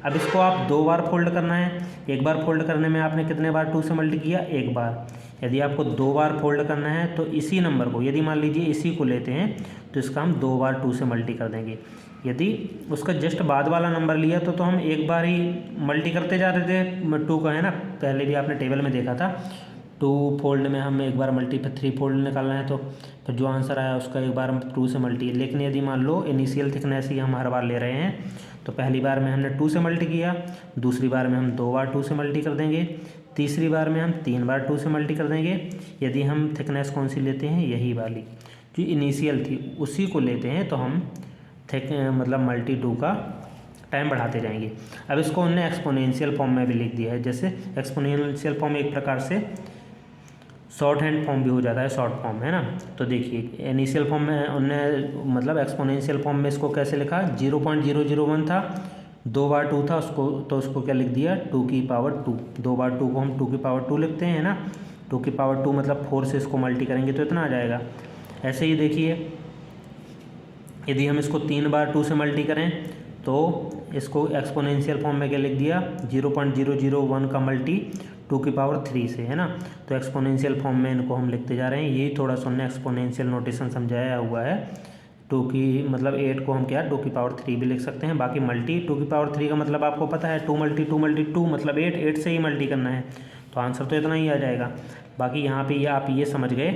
अब इसको आप 2 बार फोल्ड करना है। एक बार फोल्ड करने में आपने कितने बार 2 से मल्टी किया, एक बार। यदि आपको 2 बार फोल्ड करना है तो इसी नंबर को, यदि मान लीजिए इसी को लेते हैं तो इसका हम 2 बार 2 से मल्टी कर देंगे। यदि उसका जस्ट बाद वाला नंबर लिया तो हम एक बार ही मल्टी करते जा रहे थे 2 का, है ना। पहले भी आपने टेबल में देखा था, 2 फोल्ड में हम एक बार मल्टी, फिर 3 फोल्ड निकालना है तो फिर जो आंसर आया उसका एक बार हम 2 से मल्टी। लेकिन यदि मान लो इनिशियल थिकनेस ही हम हर बार ले रहे हैं, तो पहली बार में हमने 2 से मल्टी किया, दूसरी बार में हम 2 बार 2 से मल्टी कर देंगे, तीसरी बार में हम 3 बार 2 से मल्टी कर देंगे। यदि हम थिकनेस कौन सी लेते हैं, यही वाली जो इनिशियल थी उसी को लेते हैं, तो हम मतलब मल्टी 2 का टाइम बढ़ाते जाएंगे। अब इसको उन्होंने एक्सपोनेंशियल फॉर्म में भी लिख दिया है। जैसे एक्सपोनेंशियल फॉर्म एक प्रकार से शॉर्ट हैंड फॉर्म भी हो जाता है, शॉर्ट फॉर्म, है ना। तो देखिए इनिशियल फॉर्म में उन्होंने मतलब एक्सपोनेंशियल फॉर्म में इसको कैसे लिखा, 0.001 था, 2 बार 2 था उसको, तो उसको क्या लिख दिया 2⁻²। 2 बार 2 को हम 2⁻² लिखते हैं ना। 2⁻² मतलब 4 से इसको मल्टी करेंगे तो इतना आ जाएगा। ऐसे ही देखिए यदि हम इसको 3 बार 2 से मल्टी करें तो इसको एक्सपोनेंशियल फॉर्म में क्या लिख दिया, 0.001 का मल्टी 2⁻³ से, है ना। तो एक्सपोनेंशियल फॉर्म में इनको हम लिखते जा रहे हैं। यही थोड़ा सा हमने एक्सपोनेंशियल नोटेशन समझाया हुआ है। 2 की मतलब 8 को हम क्या 2⁻³ भी लिख सकते हैं। बाकी मल्टी 2⁻³ का मतलब आपको पता है 2 × 2 मतलब 8 से ही मल्टी करना है, तो आंसर तो इतना ही आ जाएगा। बाकी यहाँ पे आप ये समझ गए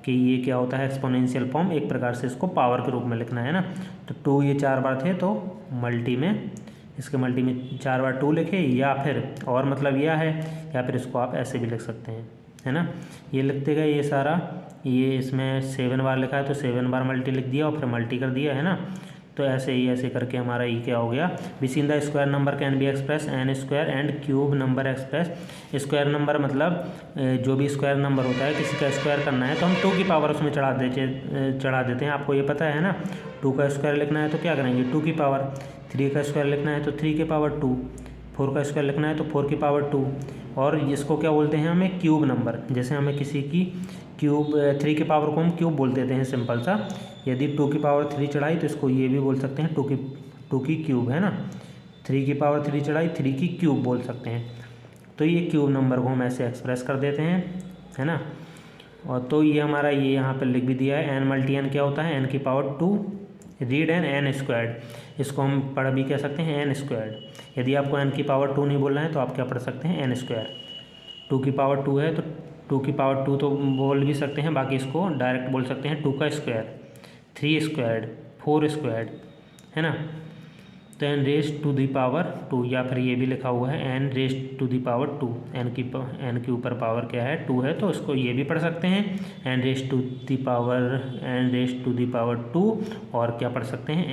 कि ये क्या होता है एक्सपोनेंशियल फॉर्म, एक प्रकार से इसको पावर के रूप में लिखना है ना। तो 2 ये 4 बार थे तो मल्टी में, इसके मल्टी में 4 बार 2 लिखे, या फिर और मतलब यह है, या फिर इसको आप ऐसे भी लिख सकते हैं, है ना। ये लिखते गए ये सारा, ये इसमें 7 बार लिखा है तो 7 बार मल्टी लिख दिया और फिर मल्टी कर दिया, है ना। तो ऐसे ही ऐसे करके हमारा ये क्या हो गया, which in the square number can be express n² and cube number express. Square number मतलब जो भी स्क्वायर नंबर होता है किसी का स्क्वायर करना है तो हम 2 की पावर उसमें चढ़ा देते हैं। आपको ये पता है ना, 2 का स्क्वायर लिखना है तो क्या करेंगे 2 की पावर, 3 का स्क्वायर लिखना है तो 3 की पावर 2, 4 का स्क्वायर लिखना है तो 4 की पावर 2। और इसको क्या बोलते हैं हमें, क्यूब नंबर। जैसे हमें किसी की क्यूब 3 की पावर को हम क्यूब बोल देते हैं सिंपल सा। यदि 2 की पावर 3 चढ़ाई तो इसको ये भी बोल सकते हैं 2 की क्यूब, है ना। 3 की पावर 3 चढ़ाई 3 की क्यूब बोल सकते हैं। तो ये क्यूब नंबर को हम ऐसे एक्सप्रेस कर देते हैं, है ना। और तो ये हमारा ये यहाँ पर लिख भी दिया है, n × n क्या होता है, n की पावर 2, रीड n²। इसको हम पढ़ भी कह सकते हैं n²। यदि आपको n की पावर 2 नहीं बोलना है तो आप क्या पढ़ सकते हैं n²। 2 की पावर 2 है तो 2 की पावर 2 तो बोल भी सकते हैं, बाकी इसको डायरेक्ट बोल सकते हैं 2 का स्क्वायर, 3², 4², है ना। तो n⁻², या फिर ये भी लिखा हुआ है n⁻²। n के ऊपर पावर क्या है 2 है, तो इसको ये भी पढ़ सकते हैं n⁻², और क्या पढ़ सकते हैं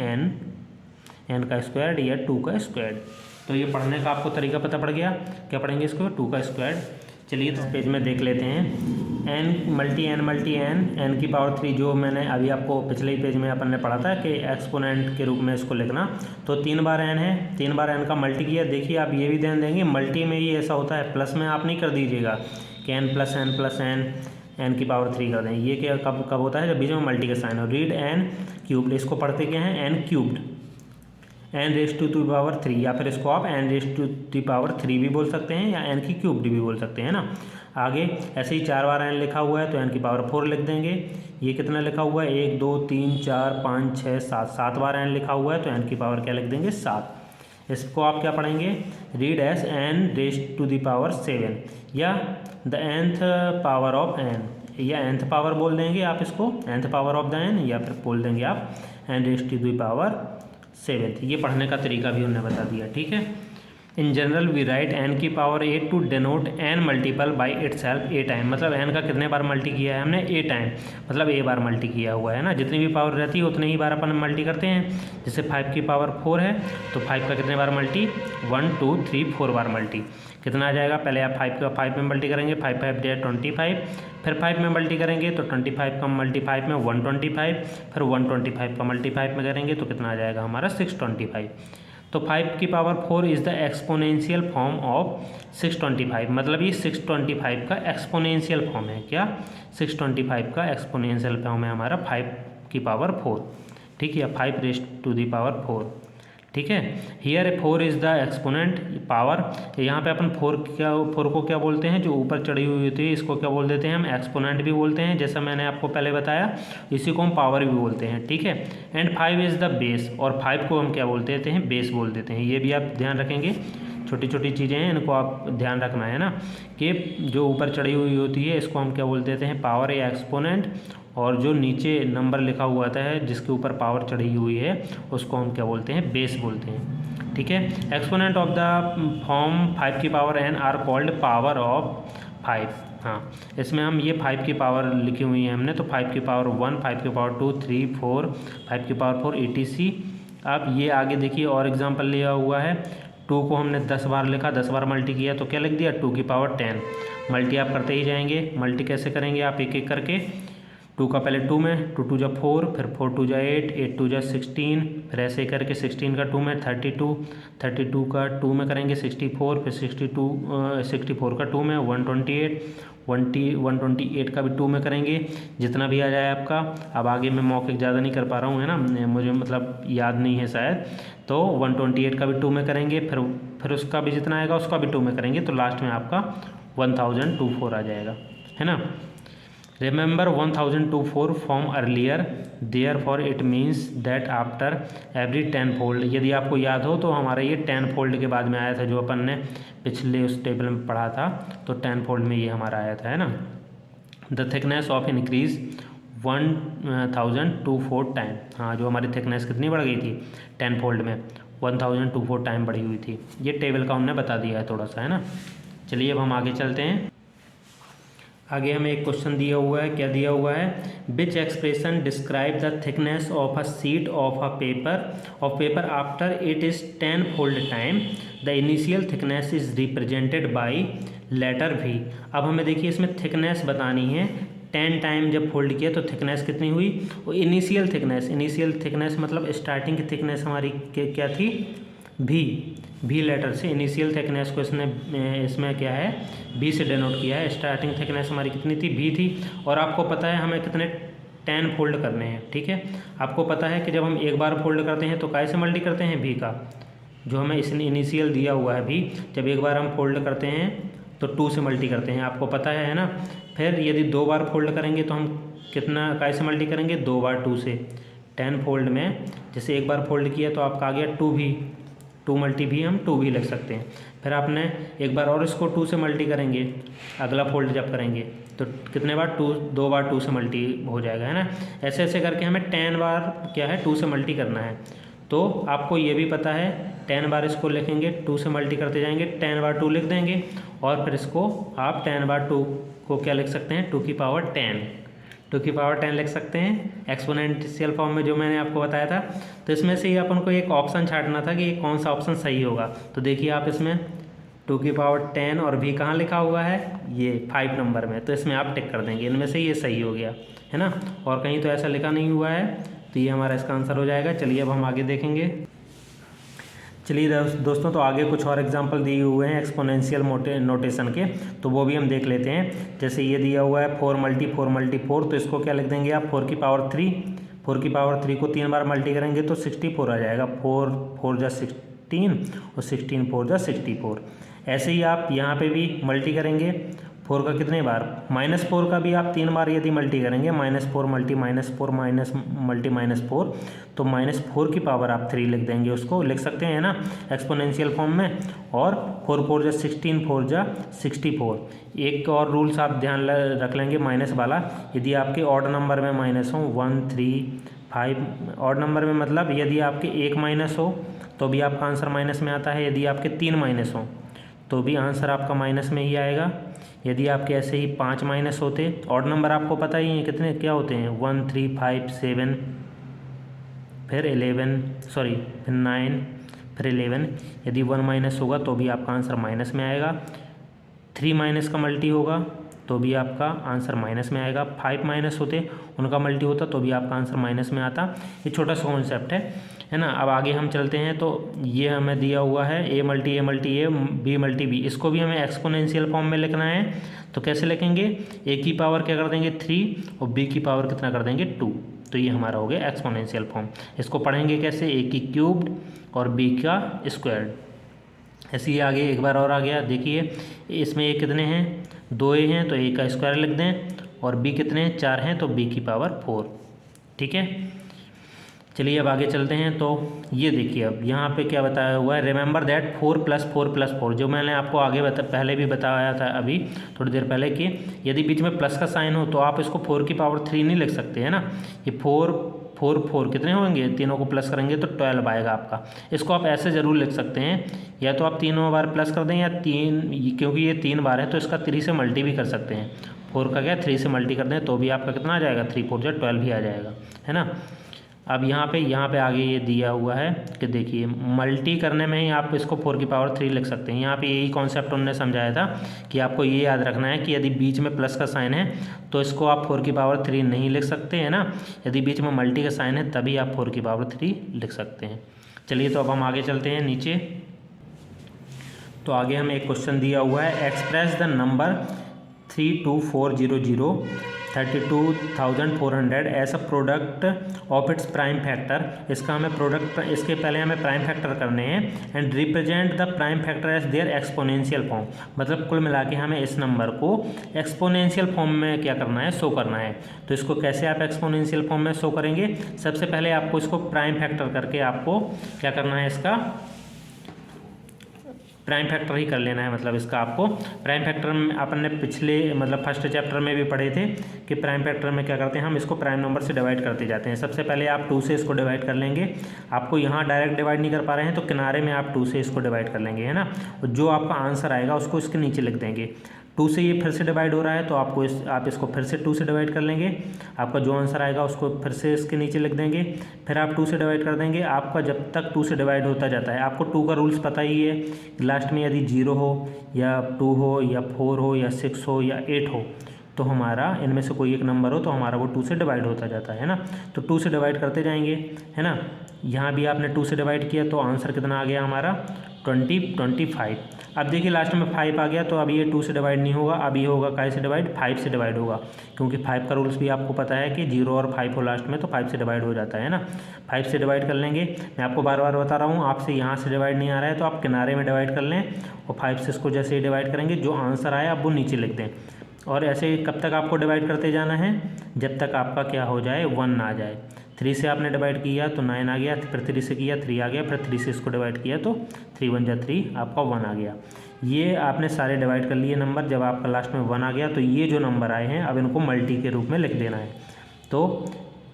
n का स्क्वायर या 2 का स्क्वायर। तो ये पढ़ने का आपको तरीका पता पड़ गया। क्या पढ़ेंगे इसको, 2 का स्क्वायर। चलिए तो पेज में देख लेते हैं। एन की पावर 3, जो मैंने अभी आपको पिछले ही पेज में अपन ने पढ़ा था कि एक्सपोनेंट के रूप में इसको लिखना। तो 3 बार एन है, 3 बार एन का मल्टी किया। देखिए आप ये भी ध्यान देंगे, मल्टी में ही ऐसा होता है, प्लस में आप नहीं कर दीजिएगा कि एन प्लस एन एन की पावर 3 कर दें। ये क्या कब कब होता है, जब बीच में मल्टी का साइन हो। रीड एन क्यूब्ड, इसको पढ़ते क्या हैं, n cubed, n raise to the power 3, या फिर इसको आप n raise to the power 3 भी बोल सकते हैं, या एन की क्यूब्ड भी बोल सकते हैं ना। आगे ऐसे ही 4 बार एन लिखा हुआ है तो एन की पावर 4 लिख देंगे। ये कितना लिखा हुआ है, 1 2 3 4 5 6 7, 7 बार एन लिखा हुआ है तो एन की पावर क्या लिख देंगे, 7। इसको आप क्या पढ़ेंगे, read as n raise to the power 7, या the nth power of n, या nth पावर बोल देंगे आप इसको, nth power of the n, या फिर बोल देंगे आप n raise to the power 7। ये पढ़ने का तरीका भी उन्होंने बता दिया, ठीक है। In general we write n की power 8 to denote n multiple by itself a time, मतलब एन का कितने बार मल्टी किया है हमने, ए टाइम, मतलब ए बार मल्टी किया हुआ है ना। जितनी भी पावर रहती है उतने ही बार अपन मल्टी करते हैं। जैसे 5 की पावर 4 है तो 5 का कितने बार मल्टी, 1 2 3 4 बार मल्टी। कितना आ जाएगा, पहले आप 5 का 5 में मल्टी करेंगे, 5 5 दे 25, फिर 5 में मल्टी करेंगे तो 25 का मल्टी 5 में 125, फिर 125 का मल्टी 5 में करेंगे तो कितना आ जाएगा हमारा 625। तो 5 की power 4 is the exponential form of 625, मतलब ये 625 का एक्सपोनेंशियल फॉर्म है। क्या, 625 का एक्सपोनेंशियल फॉर्म है हमारा 5 की पावर 4, ठीक है, 5 रेज टू दी पावर 4, ठीक है। Here 4 is the exponent power, यहाँ पे अपन 4 को क्या बोलते हैं, जो ऊपर चढ़ी हुई होती है इसको क्या बोल देते हैं हम, एक्सपोनेंट भी बोलते हैं, जैसा मैंने आपको पहले बताया। इसी को हम पावर भी बोलते हैं, ठीक है। एंड 5 इज़ द बेस, और 5 को हम क्या बोल देते हैं, बेस बोल देते हैं। ये भी आप ध्यान रखेंगे, छोटी छोटी चीज़ें हैं, इनको आप ध्यान रखना है ना, कि जो ऊपर चढ़ी हुई होती है इसको हम क्या बोल देते हैं, पावर या एक्सपोनेंट, और जो नीचे नंबर लिखा हुआ आता है जिसके ऊपर पावर चढ़ी हुई है उसको हम क्या बोलते हैं, बेस बोलते हैं, ठीक है। एक्सपोनेंट ऑफ द फॉर्म 5 की power n are called power of 5। हाँ, इसमें हम ये 5 की पावर लिखी हुई है हमने, तो 5 की पावर 1, 5 की पावर 2 3 4, 5 की पावर 4 etc। अब ये आगे देखिए और एग्जाम्पल लिया हुआ है, 2 को हमने 10 बार लिखा, 10 बार मल्टी किया तो क्या लिख दिया, 2 की पावर 10। मल्टी आप करते ही जाएंगे, मल्टी कैसे करेंगे आप, एक एक करके। 2 का पहले 2 में, 2 2 जा 4, फिर 4 2 जा 8, 8 2 जा 16, फिर ऐसे ही करके 16 का 2 में 32, 32 का 2 में करेंगे 64, फिर 64 का 2 में 128, 128 का भी 2 में करेंगे, जितना भी आ जाए आपका। अब आगे मैं मौखिक ज़्यादा नहीं कर पा रहा हूँ, है ना, मुझे मतलब याद नहीं है शायद, तो 128 का भी 2 में करेंगे, फिर उसका भी जितना आएगा उसका भी 2 में करेंगे, तो लास्ट में आपका 1024 आ जाएगा, है ना। Remember 1024 from earlier, therefore it means that after every 10 fold, यदि आपको याद हो तो हमारा ये 10 फोल्ड के बाद में आया था, जो अपन ने पिछले उस टेबल में पढ़ा था, तो 10 फोल्ड में ये हमारा आया था, है ना। The thickness of increase 1024 time, हाँ, जो हमारी थिकनेस कितनी बढ़ गई थी 10 फोल्ड में, 1024 टाइम बढ़ी हुई थी। ये टेबल का उन्होंने बता दिया है थोड़ा सा, है ना। चलिए अब हम आगे चलते हैं। आगे हमें एक क्वेश्चन दिया हुआ है, क्या दिया हुआ है, which expression describe the thickness of a sheet of paper after it is 10 fold time, the initial thickness is represented by letter V। अब हमें देखिए इसमें थिकनेस बतानी है, 10 टाइम जब फोल्ड किया तो थिकनेस कितनी हुई, और इनिशियल थिकनेस मतलब स्टार्टिंग की थिकनेस हमारी क्या थी, भी लेटर से इनिशियल थिकनेस को इसमें क्या है, भी से डिनोट किया है। स्टार्टिंग थिकनेस हमारी कितनी थी, भी थी, और आपको पता है हमें कितने 10 फोल्ड करने हैं, ठीक है। आपको पता है कि जब हम एक बार फोल्ड करते हैं तो कैसे मल्टी करते हैं, भी का, जो हमें इसने इनिशियल दिया हुआ है भी, जब एक बार हम फोल्ड करते हैं तो 2 से मल्टी करते हैं, आपको पता है ना। फिर यदि 2 बार फोल्ड करेंगे तो हम कितना कैसे मल्टी करेंगे, 2 बार 2 से। 10 फोल्ड में जैसे एक बार फोल्ड किया तो आपका आ गया 2 भी, 2 मल्टी भी हम 2 भी लिख सकते हैं। फिर आपने एक बार और इसको 2 से मल्टी करेंगे, अगला फोल्ड जब करेंगे तो कितने बार, 2 बार 2 से मल्टी हो जाएगा, है ना। ऐसे ऐसे करके हमें 10 बार क्या है 2 से मल्टी करना है। तो आपको ये भी पता है 10 बार इसको लिखेंगे, 2 से मल्टी करते जाएंगे, 10 बार 2 लिख देंगे, और फिर इसको आप 10 बार 2 को क्या लिख सकते हैं, 2 की पावर 10 लिख सकते हैं एक्सपोनेंशियल फॉर्म में, जो मैंने आपको बताया था। तो इसमें से ही अपन को एक ऑप्शन छांटना था कि कौन सा ऑप्शन सही होगा। तो देखिए आप इसमें 2 की पावर 10 और भी कहाँ लिखा हुआ है, ये 5 नंबर में, तो इसमें आप टिक कर देंगे, इनमें से ये सही हो गया है ना। और कहीं तो ऐसा लिखा नहीं हुआ है, तो ये हमारा इसका आंसर हो जाएगा। चलिए अब हम आगे देखेंगे। चलिए दोस्तों, तो आगे कुछ और एग्जांपल दिए हुए हैं एक्सपोनेंशियल नोटेशन के, तो वो भी हम देख लेते हैं। जैसे ये दिया हुआ है 4 × 4 × 4, तो इसको क्या लिख देंगे आप, 4 की पावर 3। 4 की पावर 3 को 3 बार मल्टी करेंगे तो 64 आ जाएगा। 4 4 जा 16 और 16 4 जा 64। ऐसे ही आप यहाँ पे भी मल्टी करेंगे 4 का कितने बार, -4 का भी आप 3 बार यदि मल्टी करेंगे, -4 मल्टी -4 मल्टी -4, तो -4 की पावर आप 3 लिख देंगे, उसको लिख सकते हैं ना एक्सपोनेंशियल फॉर्म में। और 4 4 जा 16, 4 जा 64। एक और रूल्स आप ध्यान रख लेंगे माइनस वाला, यदि आपके ऑड नंबर में माइनस हो 1 3 5, ऑड नंबर में मतलब यदि आपके 1 माइनस हो तो भी आपका आंसर माइनस में आता है, यदि आपके 3 माइनस हो तो भी आंसर आपका माइनस में ही आएगा। यदि आपके ऐसे ही 5 माइनस होते, ऑड नंबर आपको पता ही है कितने क्या होते हैं, 1 3 5 7, फिर 9, फिर 11। यदि 1 माइनस होगा तो भी आपका आंसर माइनस में आएगा। 3 माइनस का मल्टी होगा तो भी आपका आंसर माइनस में आएगा। 5 माइनस होते, उनका मल्टी होता तो भी आपका आंसर माइनस में आता। ये छोटा सा कॉन्सेप्ट है ना। अब आगे हम चलते हैं, तो ये हमें दिया हुआ है a × a, b × b, इसको भी हमें एक्सपोनेंशियल फॉर्म में लिखना है। तो कैसे लिखेंगे, a की पावर क्या कर देंगे 3 और b की पावर कितना कर देंगे 2, तो ये हमारा हो गया एक्सपोनेंशियल फॉर्म। इसको पढ़ेंगे कैसे, a की क्यूब्ड और b का स्क्वायर्ड। ऐसे ही आगे एक बार और आ गया, देखिए इसमें a कितने हैं, 2 a हैं तो a का स्क्वायर लिख दें, और b कितने हैं 4 हैं तो b की पावर 4। ठीक है, चलिए अब आगे चलते हैं। तो ये देखिए अब यहाँ पे क्या बताया हुआ है, रिमेंबर दैट 4 + 4 + 4, जो मैंने आपको आगे पहले भी बताया था अभी थोड़ी देर पहले, कि यदि बीच में प्लस का साइन हो तो आप इसको 4 की पावर 3 नहीं लिख सकते हैं ना। ये 4 4 4 कितने होंगे, तीनों को प्लस करेंगे तो 12 आएगा आपका। इसको आप ऐसे ज़रूर लिख सकते हैं, या तो आप तीनों बार प्लस कर दें, या 3, क्योंकि ये 3 बार है तो इसका 3 से मल्टी भी कर सकते हैं। 4 का क्या 3 से मल्टी कर दें तो भी आपका कितना आ जाएगा, 3 4 जा 12 ही आ जाएगा, है ना। अब यहाँ पे आगे ये दिया हुआ है कि देखिए मल्टी करने में ही आप इसको 4 की पावर 3 लिख सकते हैं। यहाँ पे यही कॉन्सेप्ट उन्होंने समझाया था कि आपको ये याद रखना है कि यदि बीच में प्लस का साइन है तो इसको आप 4 की पावर 3 नहीं लिख सकते हैं ना, यदि बीच में मल्टी का साइन है तभी आप 4 की पावर 3 लिख सकते हैं। चलिए तो अब हम आगे चलते हैं नीचे। तो आगे हमें एक क्वेश्चन दिया हुआ है, express the number 32400 32,400 as a product of its prime factor. इसका हमें प्रोडक्ट, इसके पहले हमें प्राइम फैक्टर करने हैं, and represent the prime factor as their exponential form. मतलब कुल मिला के हमें इस नंबर को एक्सपोनेंशियल फॉर्म में क्या करना है, शो करना है। तो इसको कैसे आप एक्सपोनेंशियल फॉर्म में शो करेंगे, सबसे पहले आपको इसको प्राइम फैक्टर करके आपको क्या करना है, इसका प्राइम फैक्टर ही कर लेना है। मतलब इसका आपको प्राइम फैक्टर में अपन ने पिछले मतलब फर्स्ट चैप्टर में भी पढ़े थे कि प्राइम फैक्टर में क्या करते हैं, हम इसको प्राइम नंबर से डिवाइड करते जाते हैं। सबसे पहले आप 2 से इसको डिवाइड कर लेंगे। आपको यहाँ डायरेक्ट डिवाइड नहीं कर पा रहे हैं तो किनारे में आप 2 से इसको डिवाइड कर लेंगे, है ना। और जो आपका आंसर आएगा उसको इसके नीचे लिख देंगे। 2 से ये फिर से डिवाइड हो रहा है तो आपको आप इसको फिर से 2 से डिवाइड कर लेंगे। आपका जो आंसर आएगा उसको फिर से इसके नीचे लिख देंगे। फिर आप 2 से डिवाइड कर देंगे। आपका जब तक 2 से डिवाइड होता जाता है, आपको 2 का रूल्स पता ही है, लास्ट में यदि 0 हो या 2 हो या 4 हो या 6 हो या 8 हो तो हमारा इनमें से कोई एक नंबर हो तो हमारा वो 2 से डिवाइड होता जाता है ना। तो 2 से डिवाइड करते जाएंगे, है ना। यहाँ भी आपने 2 से डिवाइड किया तो आंसर कितना आ गया हमारा 25। अब देखिए लास्ट में 5 आ गया तो अब ये 2 से डिवाइड नहीं होगा, अब ये होगा काय से डिवाइड, 5 से डिवाइड होगा, क्योंकि 5 का रूल्स भी आपको पता है कि 0 और 5 हो लास्ट में तो 5 से डिवाइड हो जाता है ना। 5 से डिवाइड कर लेंगे। मैं आपको बार बार बता रहा हूँ, आपसे यहाँ से डिवाइड नहीं आ रहा है तो आप किनारे में डिवाइड कर लें और 5 से इसको जैसे ही डिवाइड करेंगे जो आंसर आया अब वो नीचे लिख दें। और ऐसे कब तक आपको डिवाइड करते जाना है, जब तक आपका क्या हो जाए 1 आ जाए। 3 से आपने डिवाइड किया तो 9 आ गया, फिर 3 से किया 3 आ गया, फिर 3 से इसको डिवाइड किया तो 3 1 जा 3 आपका 1 आ गया। ये आपने सारे डिवाइड कर लिए नंबर। जब आपका लास्ट में 1 आ गया तो ये जो नंबर आए हैं अब इनको मल्टी के रूप में लिख देना है। तो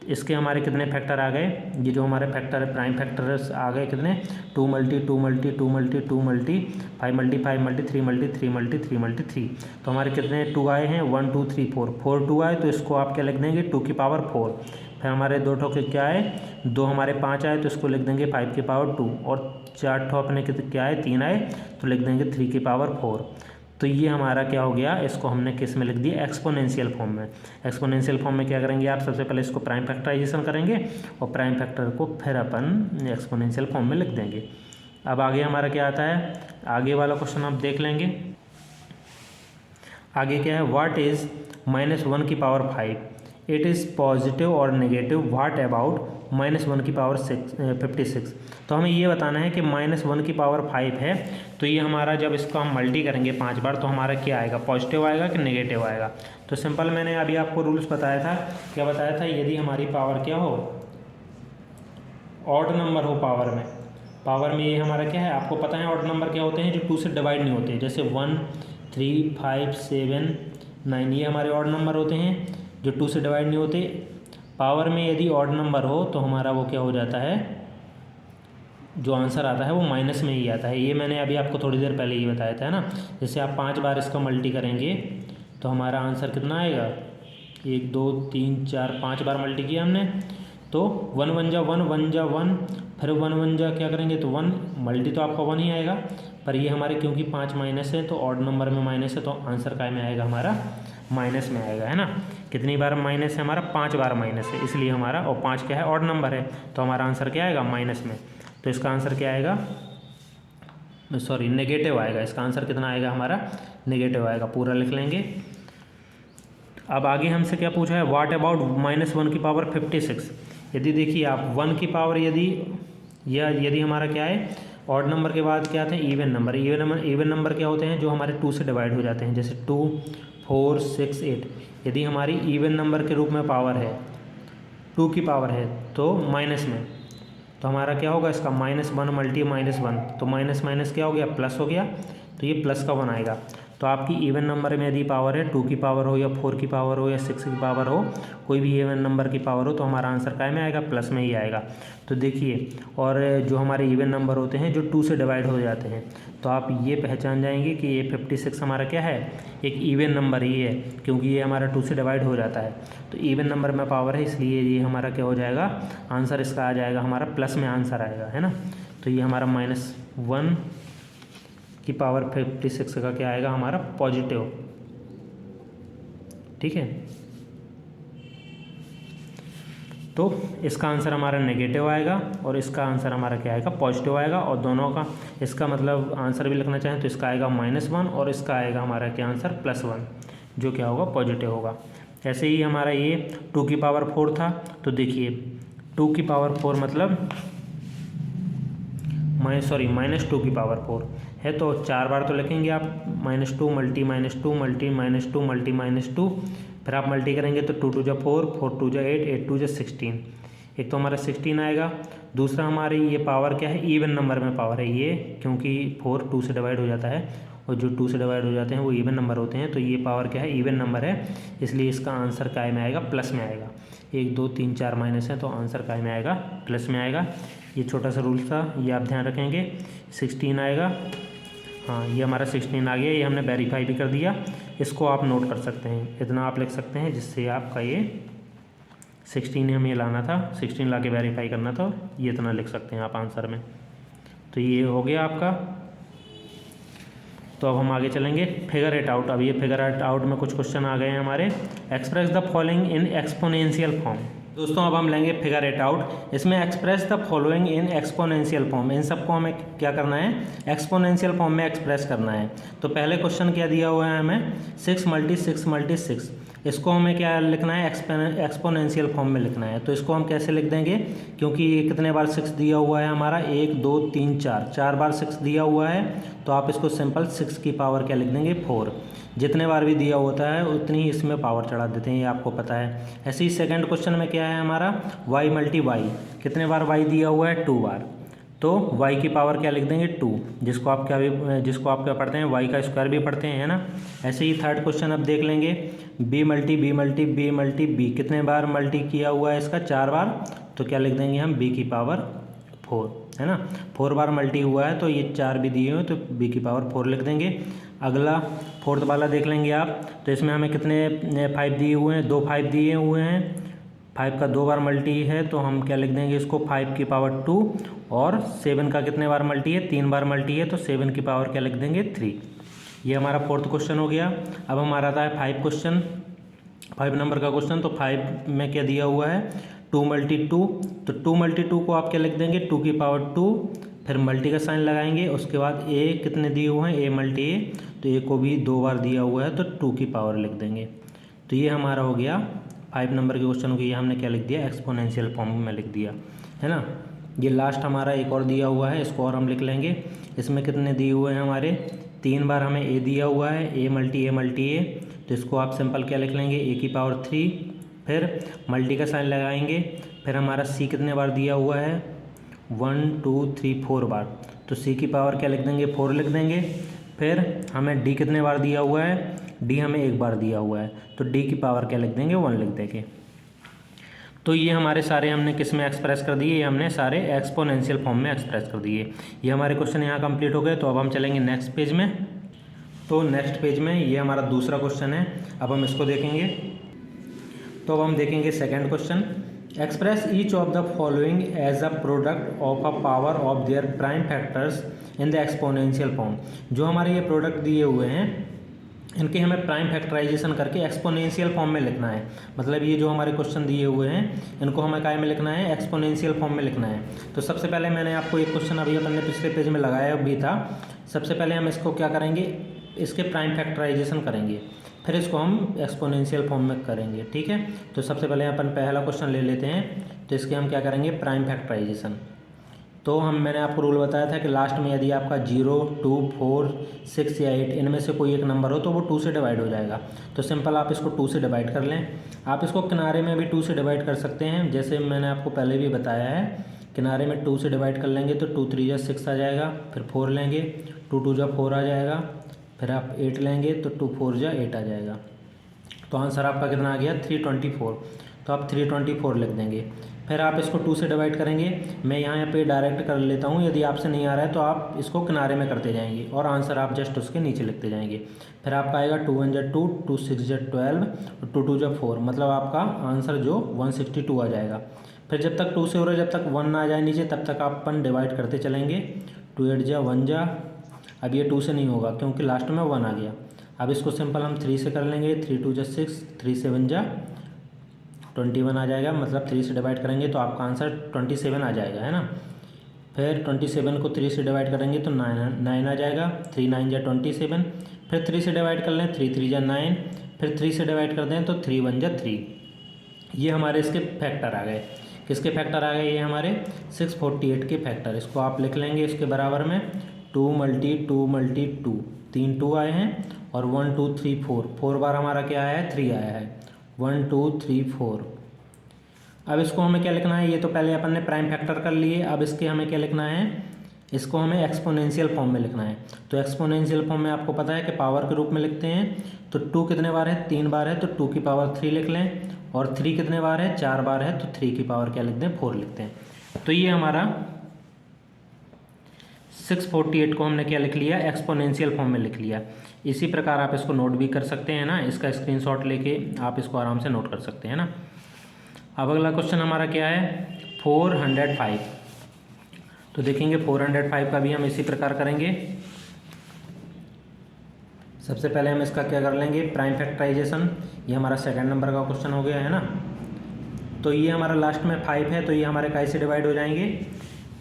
इसके हमारे कितने फैक्टर आ गए, ये जो हमारे फैक्टर है प्राइम फैक्टर्स आ गए कितने, 2 × 2 × 2 × 2 × 5 × 5 × 3 × 3 × 3 × 3। तो हमारे कितने 2 आए हैं, 1 2 3 4 2 आए तो इसको आप क्या लिख देंगे 2 की पावर 4। फिर हमारे 2 ठो के क्या है, 2 हमारे 5 आए तो इसको लिख देंगे 5 की पावर 2, और 4 ठो अपने क्या है 3 आए तो लिख देंगे 3 की पावर 4। तो ये हमारा क्या हो गया, इसको हमने किस में लिख दिया, एक्सपोनेंशियल फॉर्म में। एक्सपोनेंशियल फॉर्म में क्या करेंगे आप, सबसे पहले इसको प्राइम फैक्टराइजेशन करेंगे और प्राइम फैक्टर को फिर अपन एक्सपोनेंशियल फॉर्म में लिख देंगे। अब आगे हमारा क्या आता है, आगे वाला क्वेश्चन आप देख लेंगे। आगे क्या है, व्हाट इज़ -1 की पावर 5, इट इज़ पॉजिटिव और नेगेटिव, व्हाट अबाउट -1 की पावर 56। तो हमें ये बताना है कि -1 की पावर 5 है, तो ये हमारा जब इसको हम मल्टी करेंगे 5 बार तो हमारा क्या आएगा, पॉजिटिव आएगा कि नेगेटिव आएगा। तो सिंपल मैंने अभी आपको रूल्स बताया था, क्या बताया था, यदि हमारी पावर क्या हो, ऑड नंबर हो पावर में ये हमारा क्या है, आपको पता है ऑड नंबर क्या होते हैं, जो 2 से डिवाइड नहीं होते, जैसे 1, 3, 5, 7, 9, ये हमारे ऑड नंबर होते हैं जो 2 से डिवाइड नहीं होते। पावर में यदि ऑड नंबर हो तो हमारा वो क्या हो जाता है, जो आंसर आता है वो माइनस में ही आता है। ये मैंने अभी आपको थोड़ी देर पहले ही बताया था, है ना। जैसे आप 5 बार इसका मल्टी करेंगे तो हमारा आंसर कितना आएगा, 1 2 3 4 5 बार मल्टी किया हमने, तो 1 1 जा 1 1 जा 1, फिर 1 1 जा क्या करेंगे तो 1, मल्टी तो आपका 1 ही आएगा, पर ये हमारे क्योंकि 5 माइनस है तो ऑड नंबर में माइनस है, तो आंसर काय में आएगा, हमारा माइनस में आएगा, है ना। कितनी बार माइनस है, हमारा 5 बार माइनस है, इसलिए हमारा, और 5 क्या है, ऑड नंबर है, तो हमारा आंसर क्या आएगा, माइनस में। तो इसका आंसर क्या आएगा, सॉरी नेगेटिव आएगा। इसका आंसर कितना आएगा, हमारा नेगेटिव आएगा, पूरा लिख लेंगे। अब आगे हमसे क्या पूछा है, व्हाट अबाउट -1 की पावर 56। यदि देखिए आप 1 की पावर यदि हमारा क्या है, ऑड नंबर के बाद क्या आते हैं, इवन नंबर। इवन नंबर क्या होते हैं, जो हमारे 2 से डिवाइड हो जाते हैं, जैसे 2 4 6 8। यदि हमारी इवन नंबर के रूप में पावर है, 2 की पावर है तो माइनस में, तो हमारा क्या होगा, इसका -1 मल्टी -1, तो माइनस माइनस क्या हो गया, प्लस हो गया, तो ये प्लस का 1 आएगा। तो आपकी इवन नंबर में यदि पावर है 2 की पावर हो या 4 की पावर हो या 6 की पावर हो, कोई भी इवन नंबर की पावर हो, तो हमारा आंसर काय में आएगा, प्लस में ही आएगा। तो देखिए, और जो हमारे इवन नंबर होते हैं जो 2 से डिवाइड हो जाते हैं, तो आप ये पहचान जाएंगे कि ये 56 हमारा क्या है, एक इवन नंबर ही है, क्योंकि ये हमारा 2 से डिवाइड हो जाता है। तो इवन नंबर में पावर है, इसलिए ये हमारा क्या हो जाएगा, आंसर इसका आ जाएगा हमारा प्लस में आंसर आएगा, है ना। तो ये हमारा -1 की पावर 56 का क्या आएगा, हमारा पॉजिटिव, ठीक है। तो इसका आंसर हमारा नेगेटिव आएगा और इसका आंसर हमारा क्या आएगा, पॉजिटिव आएगा। और दोनों का इसका मतलब आंसर भी लिखना चाहें तो इसका आएगा -1 और इसका आएगा हमारा क्या आंसर, +1, जो क्या होगा, पॉजिटिव होगा। ऐसे ही हमारा ये 2 की पावर 4 था, तो देखिए 2 की पावर 4 मतलब -2 की पावर 4 है, तो 4 बार तो लिखेंगे आप, -2 मल्टी -2 मल्टी -2 मल्टी -2, फिर आप मल्टी करेंगे तो 2 2 जा 4, 4 2 जा 8, 8 2 जा 16। एक तो हमारा 16 आएगा। दूसरा हमारी ये पावर क्या है, इवन नंबर में पावर है ये, क्योंकि 4 2 से डिवाइड हो जाता है और जो 2 से डिवाइड हो जाते हैं वो इवन नंबर होते हैं, तो ये पावर क्या है, इवन नंबर है, इसलिए इसका आंसर काय में आएगा, प्लस में आएगा। 1 2 3 4 माइनस है तो आंसर काय में आएगा, प्लस में आएगा। ये छोटा सा रूल था, ये आप ध्यान रखेंगे। 16 आएगा, हाँ ये हमारा 16 आ गया, ये हमने वेरीफाई भी कर दिया। इसको आप नोट कर सकते हैं, इतना आप लिख सकते हैं जिससे आपका ये 16 हमें लाना था, 16 ला के वेरीफाई करना था, ये इतना लिख सकते हैं आप आंसर में। तो ये हो गया आपका। तो अब हम आगे चलेंगे, फिगर इट आउट। अब ये फिगर इट आउट में कुछ क्वेश्चन आ गए हैं हमारे। Express the following in exponential form. दोस्तों अब हम लेंगे फिगर इट आउट। इसमें express the following in exponential form, इन सबको हमें क्या करना है, एक्सपोनेंशियल फॉर्म में एक्सप्रेस करना है। तो पहले क्वेश्चन क्या दिया हुआ है हमें, 6 × 6 × 6, इसको हमें क्या लिखना है, एक्सपोनेंशियल फॉर्म में लिखना है। तो इसको हम कैसे लिख देंगे, क्योंकि ये कितने बार 6 दिया हुआ है हमारा, 1 2 3 4 बार 6 दिया हुआ है, तो आप इसको सिंपल 6 की पावर क्या लिख देंगे, 4। जितने बार भी दिया होता है उतनी ही इसमें पावर चढ़ा देते हैं, ये आपको पता है। ऐसे ही सेकंड क्वेश्चन में क्या है हमारा, y × y, कितने बार y दिया हुआ है, 2 बार, तो y की पावर क्या लिख देंगे, 2, जिसको आप क्या पढ़ते हैं, y का स्क्वायर भी पढ़ते हैं, है ना। ऐसे ही थर्ड क्वेश्चन अब देख लेंगे, b × b, कितने बार मल्टी किया हुआ है इसका, 4 बार, तो क्या लिख देंगे हम, b की पावर 4, है ना। 4 बार मल्टी हुआ है तो ये 4 भी दिए हुए तो b की पावर 4 लिख देंगे। अगला फोर्थ वाला देख लेंगे आप, तो इसमें हमें कितने 5 दिए हुए हैं, 2 5 दिए हुए हैं, 5 का 2 बार मल्टी है तो हम क्या लिख देंगे इसको 5 की पावर 2, और 7 का कितने बार मल्टी है, 3 बार मल्टी है तो 7 की पावर क्या लिख देंगे 3। ये हमारा 4th क्वेश्चन हो गया। अब हमारा आता है 5 क्वेश्चन, 5 नंबर का क्वेश्चन। तो 5 में क्या दिया हुआ है 2 मल्टी 2, तो 2 मल्टी 2 को आप क्या लिख देंगे 2 की पावर 2, फिर मल्टी का साइन लगाएंगे, उसके बाद ए कितने दिए हुए हैं a मल्टी ए, तो ए को भी 2 बार दिया हुआ है तो 2 की पावर लिख देंगे। तो ये हमारा हो गया 5 नंबर के क्वेश्चन को, ये हमने क्या लिख दिया एक्सपोनेंशियल फॉर्म में लिख दिया है ना। ये लास्ट हमारा एक और दिया हुआ है, इसको और हम लिख लेंगे। इसमें कितने दिए हुए हैं हमारे 3 बार हमें ए दिया हुआ है, ए मल्टी ए, तो इसको आप सिंपल क्या लिख लेंगे ए की पावर 3, फिर मल्टी का साइन लगाएंगे, फिर हमारा सी कितने बार दिया हुआ है 1 2 3 4 बार, तो सी की पावर क्या लिख देंगे 4 लिख देंगे। फिर हमें डी कितने बार दिया हुआ है, डी हमें 1 बार दिया हुआ है तो डी की पावर क्या लिख देंगे 1 लिख देंगे। तो ये हमारे सारे हमने किस में एक्सप्रेस कर दिए, ये हमने सारे एक्सपोनेंशियल फॉर्म में एक्सप्रेस कर दिए। ये हमारे क्वेश्चन यहाँ कंप्लीट हो गए। तो अब हम चलेंगे नेक्स्ट पेज में। तो नेक्स्ट पेज में ये हमारा दूसरा क्वेश्चन है, अब हम इसको देखेंगे। तो अब हम देखेंगे second question, express each of the following as a product of a power of their prime factors in the exponential form. जो हमारे ये प्रोडक्ट दिए हुए हैं इनके हमें प्राइम फैक्टराइजेशन करके एक्सपोनेंशियल फॉर्म में लिखना है। मतलब ये जो हमारे क्वेश्चन दिए हुए हैं इनको हमें काय में लिखना है, एक्सपोनेंशियल फॉर्म में लिखना है। तो सबसे पहले मैंने आपको एक क्वेश्चन अभी अपन ने पिछले पेज में लगाया भी था। सबसे पहले हम इसको क्या करेंगे, इसके प्राइम फैक्टराइजेशन करेंगे, फिर इसको हम एक्सपोनेंशियल फॉर्म में करेंगे, ठीक है। तो सबसे पहले अपन पहला क्वेश्चन ले लेते हैं। तो इसके हम क्या करेंगे प्राइम फैक्टराइजेशन। तो मैंने आपको रूल बताया था कि लास्ट में यदि आपका 0 2 4 6 या 8 इनमें से कोई एक नंबर हो तो वो 2 से डिवाइड हो जाएगा। तो सिंपल आप इसको 2 से डिवाइड कर लें। आप इसको किनारे में भी 2 से डिवाइड कर सकते हैं, जैसे मैंने आपको पहले भी बताया है। किनारे में 2 से डिवाइड कर लेंगे तो 2 3 जा 6 आ जाएगा, फिर 4 लेंगे 2 2 जा 4 आ जाएगा, फिर आप 8 लेंगे तो 2 4 जा 8 आ जाएगा। तो आंसर आपका कितना आ गया 324। तो आप 324 लिख देंगे। फिर आप इसको 2 से डिवाइड करेंगे। मैं यहाँ पे डायरेक्ट कर लेता हूँ, यदि आपसे नहीं आ रहा है तो आप इसको किनारे में करते जाएंगे और आंसर आप जस्ट उसके नीचे लिखते जाएंगे। फिर आपका आएगा 2 1 जा 2 2 6 जा 12 और 2 2 जा 4, मतलब आपका आंसर जो 162 आ जाएगा। फिर जब तक 2 से हो रहा है, जब तक 1 ना आ जाए नीचे, तब तक आप अपन डिवाइड करते चलेंगे। 2 8 जा 1 जा, अब ये 2 से नहीं होगा क्योंकि लास्ट में 1 आ गया। अब इसको सिंपल हम 3 से कर लेंगे। 3 2 जा 6, 3 7 जा 21 आ जाएगा, मतलब 3 से डिवाइड करेंगे तो आपका आंसर 27 आ जाएगा, है ना। फिर 27 को 3 से डिवाइड करेंगे तो 9 आ जाएगा। 3 9 जा 27, फिर 3 से डिवाइड कर लें 3 3 जा 9, फिर 3 से डिवाइड कर दें तो 3 1 जा 3। ये हमारे इसके फैक्टर आ गए। किसके फैक्टर आ गए, ये हमारे 648 के फैक्टर। इसको आप लिख लेंगे इसके बराबर में 2 मल्टी 2 मल्टी 2, 3 2 आए हैं और 1 2 3 4 बार हमारा क्या आया है 3 आया है। 1 2 3 4। अब इसको हमें क्या लिखना है, ये तो पहले अपन ने प्राइम फैक्टर कर लिए। अब इसके हमें क्या लिखना है, इसको हमें एक्सपोनेंशियल फॉर्म में लिखना है। तो एक्सपोनेंशियल फॉर्म में आपको पता है कि पावर के रूप में लिखते हैं। तो 2 कितने बार है 3 बार है तो 2 की पावर 3 लिख लें, और 3 कितने बार है 4 बार है तो 3 की पावर क्या लिख दें 4 लिखते हैं। तो ये हमारा 648 को हमने क्या लिख लिया, एक्सपोनेंशियल फॉर्म में लिख लिया। इसी प्रकार आप इसको नोट भी कर सकते हैं ना, इसका स्क्रीनशॉट लेके आप इसको आराम से नोट कर सकते हैं ना। अब अगला क्वेश्चन हमारा क्या है 405। तो देखेंगे 405 का भी हम इसी प्रकार करेंगे। सबसे पहले हम इसका क्या कर लेंगे प्राइम फैक्टराइजेशन। ये हमारा सेकंड नंबर का क्वेश्चन हो गया है ना। तो ये हमारा लास्ट में 5 है, तो ये हमारे कैसे डिवाइड हो जाएंगे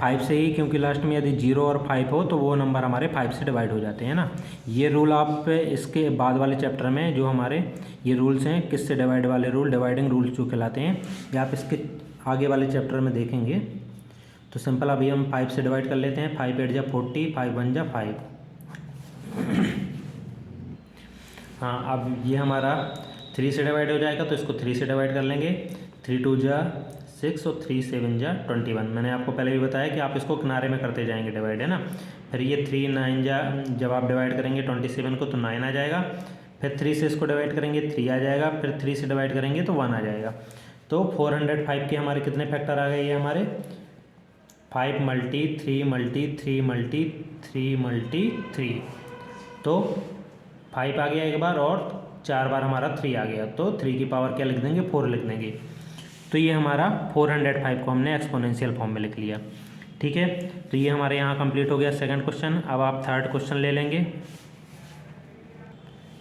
5 से ही, क्योंकि लास्ट में यदि 0 और 5 हो तो वो नंबर हमारे 5 से डिवाइड हो जाते हैं ना। ये रूल आप इसके बाद वाले चैप्टर में जो हमारे ये रूल्स हैं किससे डिवाइड वाले रूल, डिवाइडिंग रूल्स जो कहलाते हैं, ये आप इसके आगे वाले चैप्टर में देखेंगे। तो सिंपल अभी हम 5 से डिवाइड कर लेते हैं। 5 8 जा 40, 5 1 जा 5। हाँ, अब ये हमारा 3 से डिवाइड हो जाएगा तो इसको 3 से डिवाइड कर लेंगे। 3 2 जा 6 और 3 7 जा 21। मैंने आपको पहले भी बताया कि आप इसको किनारे में करते जाएंगे डिवाइड, है ना। फिर ये 3 9 जा, जब आप डिवाइड करेंगे 27 को तो 9 आ जाएगा। फिर 3 से इसको डिवाइड करेंगे 3 आ जाएगा, फिर 3 से डिवाइड करेंगे तो 1 आ जाएगा। तो 405 के हमारे कितने फैक्टर आ गए, ये हमारे 5 मल्टी 3 मल्टी 3 मल्टी 3 मल्टी 3। तो 5 आ गया एक बार और 4 बार हमारा 3 आ गया, तो 3 की पावर क्या लिख देंगे 4 लिख देंगे। तो ये हमारा 405 को हमने एक्सपोनेंशियल फॉर्म में लिख लिया। ठीक है, तो ये हमारे यहाँ कंप्लीट हो गया सेकंड क्वेश्चन। अब आप थर्ड क्वेश्चन ले लेंगे,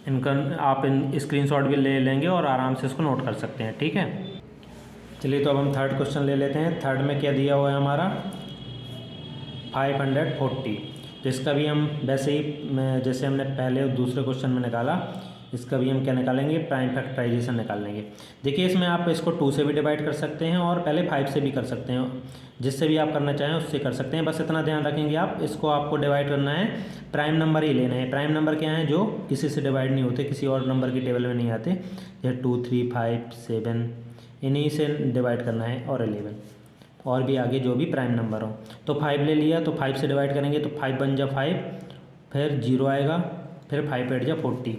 इनका आप इन स्क्रीनशॉट भी ले लेंगे और आराम से इसको नोट कर सकते हैं। ठीक है, चलिए तो अब हम थर्ड क्वेश्चन ले लेते हैं। थर्ड में क्या दिया हुआ है हमारा 540, तो इसका भी हम वैसे ही जैसे हमने पहले दूसरे क्वेश्चन में निकाला, इसका भी हम क्या निकालेंगे, प्राइम फैक्टराइजेशन निकाल लेंगे। देखिए इसमें आप इसको 2 से भी डिवाइड कर सकते हैं और पहले 5 से भी कर सकते हैं, जिससे भी आप करना चाहें उससे कर सकते हैं। बस इतना ध्यान रखेंगे आप, इसको आपको डिवाइड करना है, प्राइम नंबर ही लेना है। प्राइम नंबर क्या है, जो किसी से डिवाइड नहीं होते, किसी और नंबर की टेबल में नहीं आते, जैसे 2, 3, 5, 7, इन्हीं से डिवाइड करना है, और 11 और भी आगे जो भी प्राइम नंबर हो। तो 5 ले लिया, तो 5 से डिवाइड करेंगे तो 5 1 जा 5, फिर 0 आएगा, फिर 5 8 जा 40।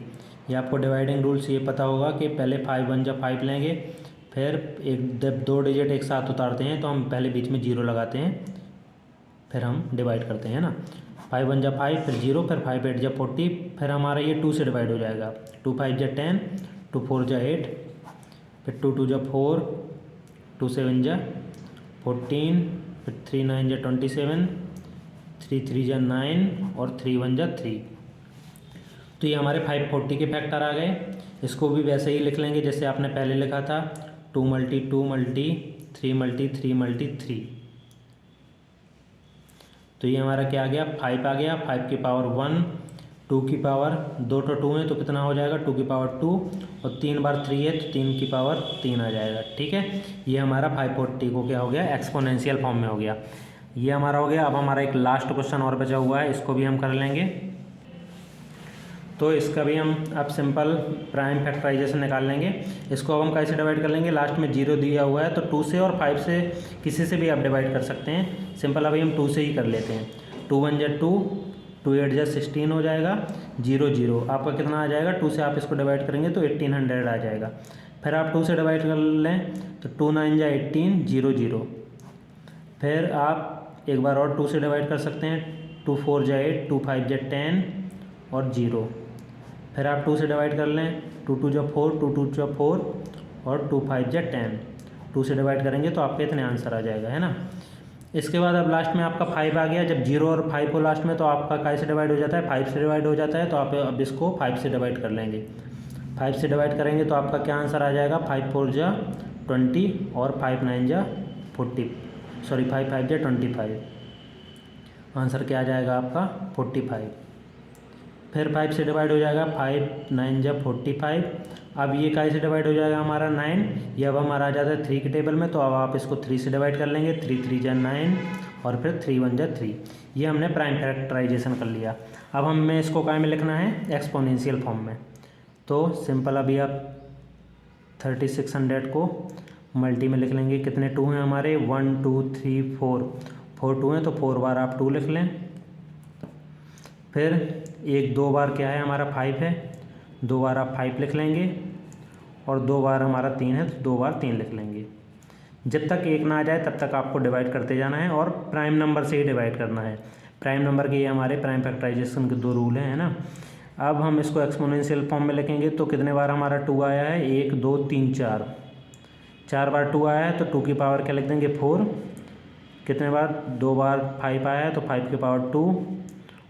ये आपको डिवाइडिंग रूल्स ये पता होगा कि पहले 5 1 जा 5 लेंगे, फिर जब 2 डिजिट एक साथ उतारते हैं तो हम पहले बीच में 0 लगाते हैं, फिर हम डिवाइड करते हैं ना। 5 1 जा 5, फिर 0, फिर 5 8 जा 40, फिर हमारा ये 2 से डिवाइड हो जाएगा। 2 5 जा 10, 2 4 जा 8, फिर 2 2 जा 4, 2 7 जा 14, फिर 3 9 जा 27, 3 3 जा 9 और 3 1 जा 3। तो ये हमारे 540 के फैक्टर आ गए। इसको भी वैसे ही लिख लेंगे जैसे आपने पहले लिखा था, 2 × 2 × 3 × 3 × 3। तो ये हमारा क्या आ गया, 5 आ गया, 5 की पावर 1, 2 की पावर 2 तो 2 है तो कितना हो जाएगा, 2 की पावर 2, और 3 बार 3 है तो 3 की पावर 3 आ जाएगा। ठीक है, ये हमारा 540 को क्या हो गया, एक्सपोनेंशियल फॉर्म में हो गया। ये हमारा हो गया। अब हमारा एक लास्ट क्वेश्चन और बचा हुआ है, इसको भी हम कर लेंगे। तो इसका भी हम अब सिंपल प्राइम फैक्टराइजेशन निकाल लेंगे। इसको अब हम कैसे डिवाइड कर लेंगे, लास्ट में 0 दिया हुआ है तो 2 से और 5 से किसी से भी आप डिवाइड कर सकते हैं। सिंपल अभी हम 2 से ही कर लेते हैं। 2 1 जा 2, 2 8 जा 16 हो जाएगा, 0 0 आपका कितना आ जाएगा, 2 से आप इसको डिवाइड करेंगे तो 1800 आ जाएगा। फिर आप 2 से डिवाइड कर लें तो 2 9 जा 18, 0 0। फिर आप एक बार और 2 से डिवाइड कर सकते हैं, 2 4 जा 8, 2 5 जा 10 और 0। फिर आप 2 से डिवाइड कर लें, 2 2 जा 4, 2 2 जा 4 और 2 5 जा 10। 2 से डिवाइड करेंगे तो आपके इतने आंसर आ जाएगा, है ना। इसके बाद अब लास्ट में आपका 5 आ गया। जब 0 और 5 को लास्ट में तो आपका कैसे डिवाइड हो जाता है, 5 से डिवाइड हो जाता है। तो आप अब इसको 5 से डिवाइड कर लेंगे। 5 से डिवाइड करेंगे तो आपका क्या आंसर आ जाएगा, 5 4 जा 20 और 5 9 जा 40, सॉरी 5 5 जा 25। आंसर क्या आ जाएगा आपका 45। फिर 5 से डिवाइड हो जाएगा, 5 9 जा 45। अब ये कैसे डिवाइड हो जाएगा हमारा 9, ये अब हमारा आ जाता है 3 के टेबल में, तो अब आप इसको 3 से डिवाइड कर लेंगे। 3 3 जा 9 और फिर 3 1 जा 3। ये हमने प्राइम फैक्टराइजेशन कर लिया। अब हमें इसको क्या में लिखना है, एक्सपोनेंशियल फॉर्म में। तो सिंपल अभी आप 3600 को मल्टी में लिख लेंगे। कितने 2 हैं हमारे, 1 2 3 4 2 हैं तो 4 बार आप 2 लिख लें। फिर 2 बार क्या है हमारा 5 है, 2 बार आप 5 लिख लेंगे, और 2 बार हमारा 3 है तो 2 बार 3 लिख लेंगे। जब तक 1 ना आ जाए तब तक आपको डिवाइड करते जाना है, और प्राइम नंबर से ही डिवाइड करना है। प्राइम नंबर के ये हमारे प्राइम फैक्टराइजेशन के 2 रूल हैं, है ना। अब हम इसको एक्सपोनेंशियल फॉर्म में लिखेंगे तो कितने बार हमारा 2 आया है, 1 2 3 4, 4 बार 2 आया है तो 2 की पावर क्या लिख देंगे 4। कितने बार, 2 बार 5 आया है तो 5 की पावर 2,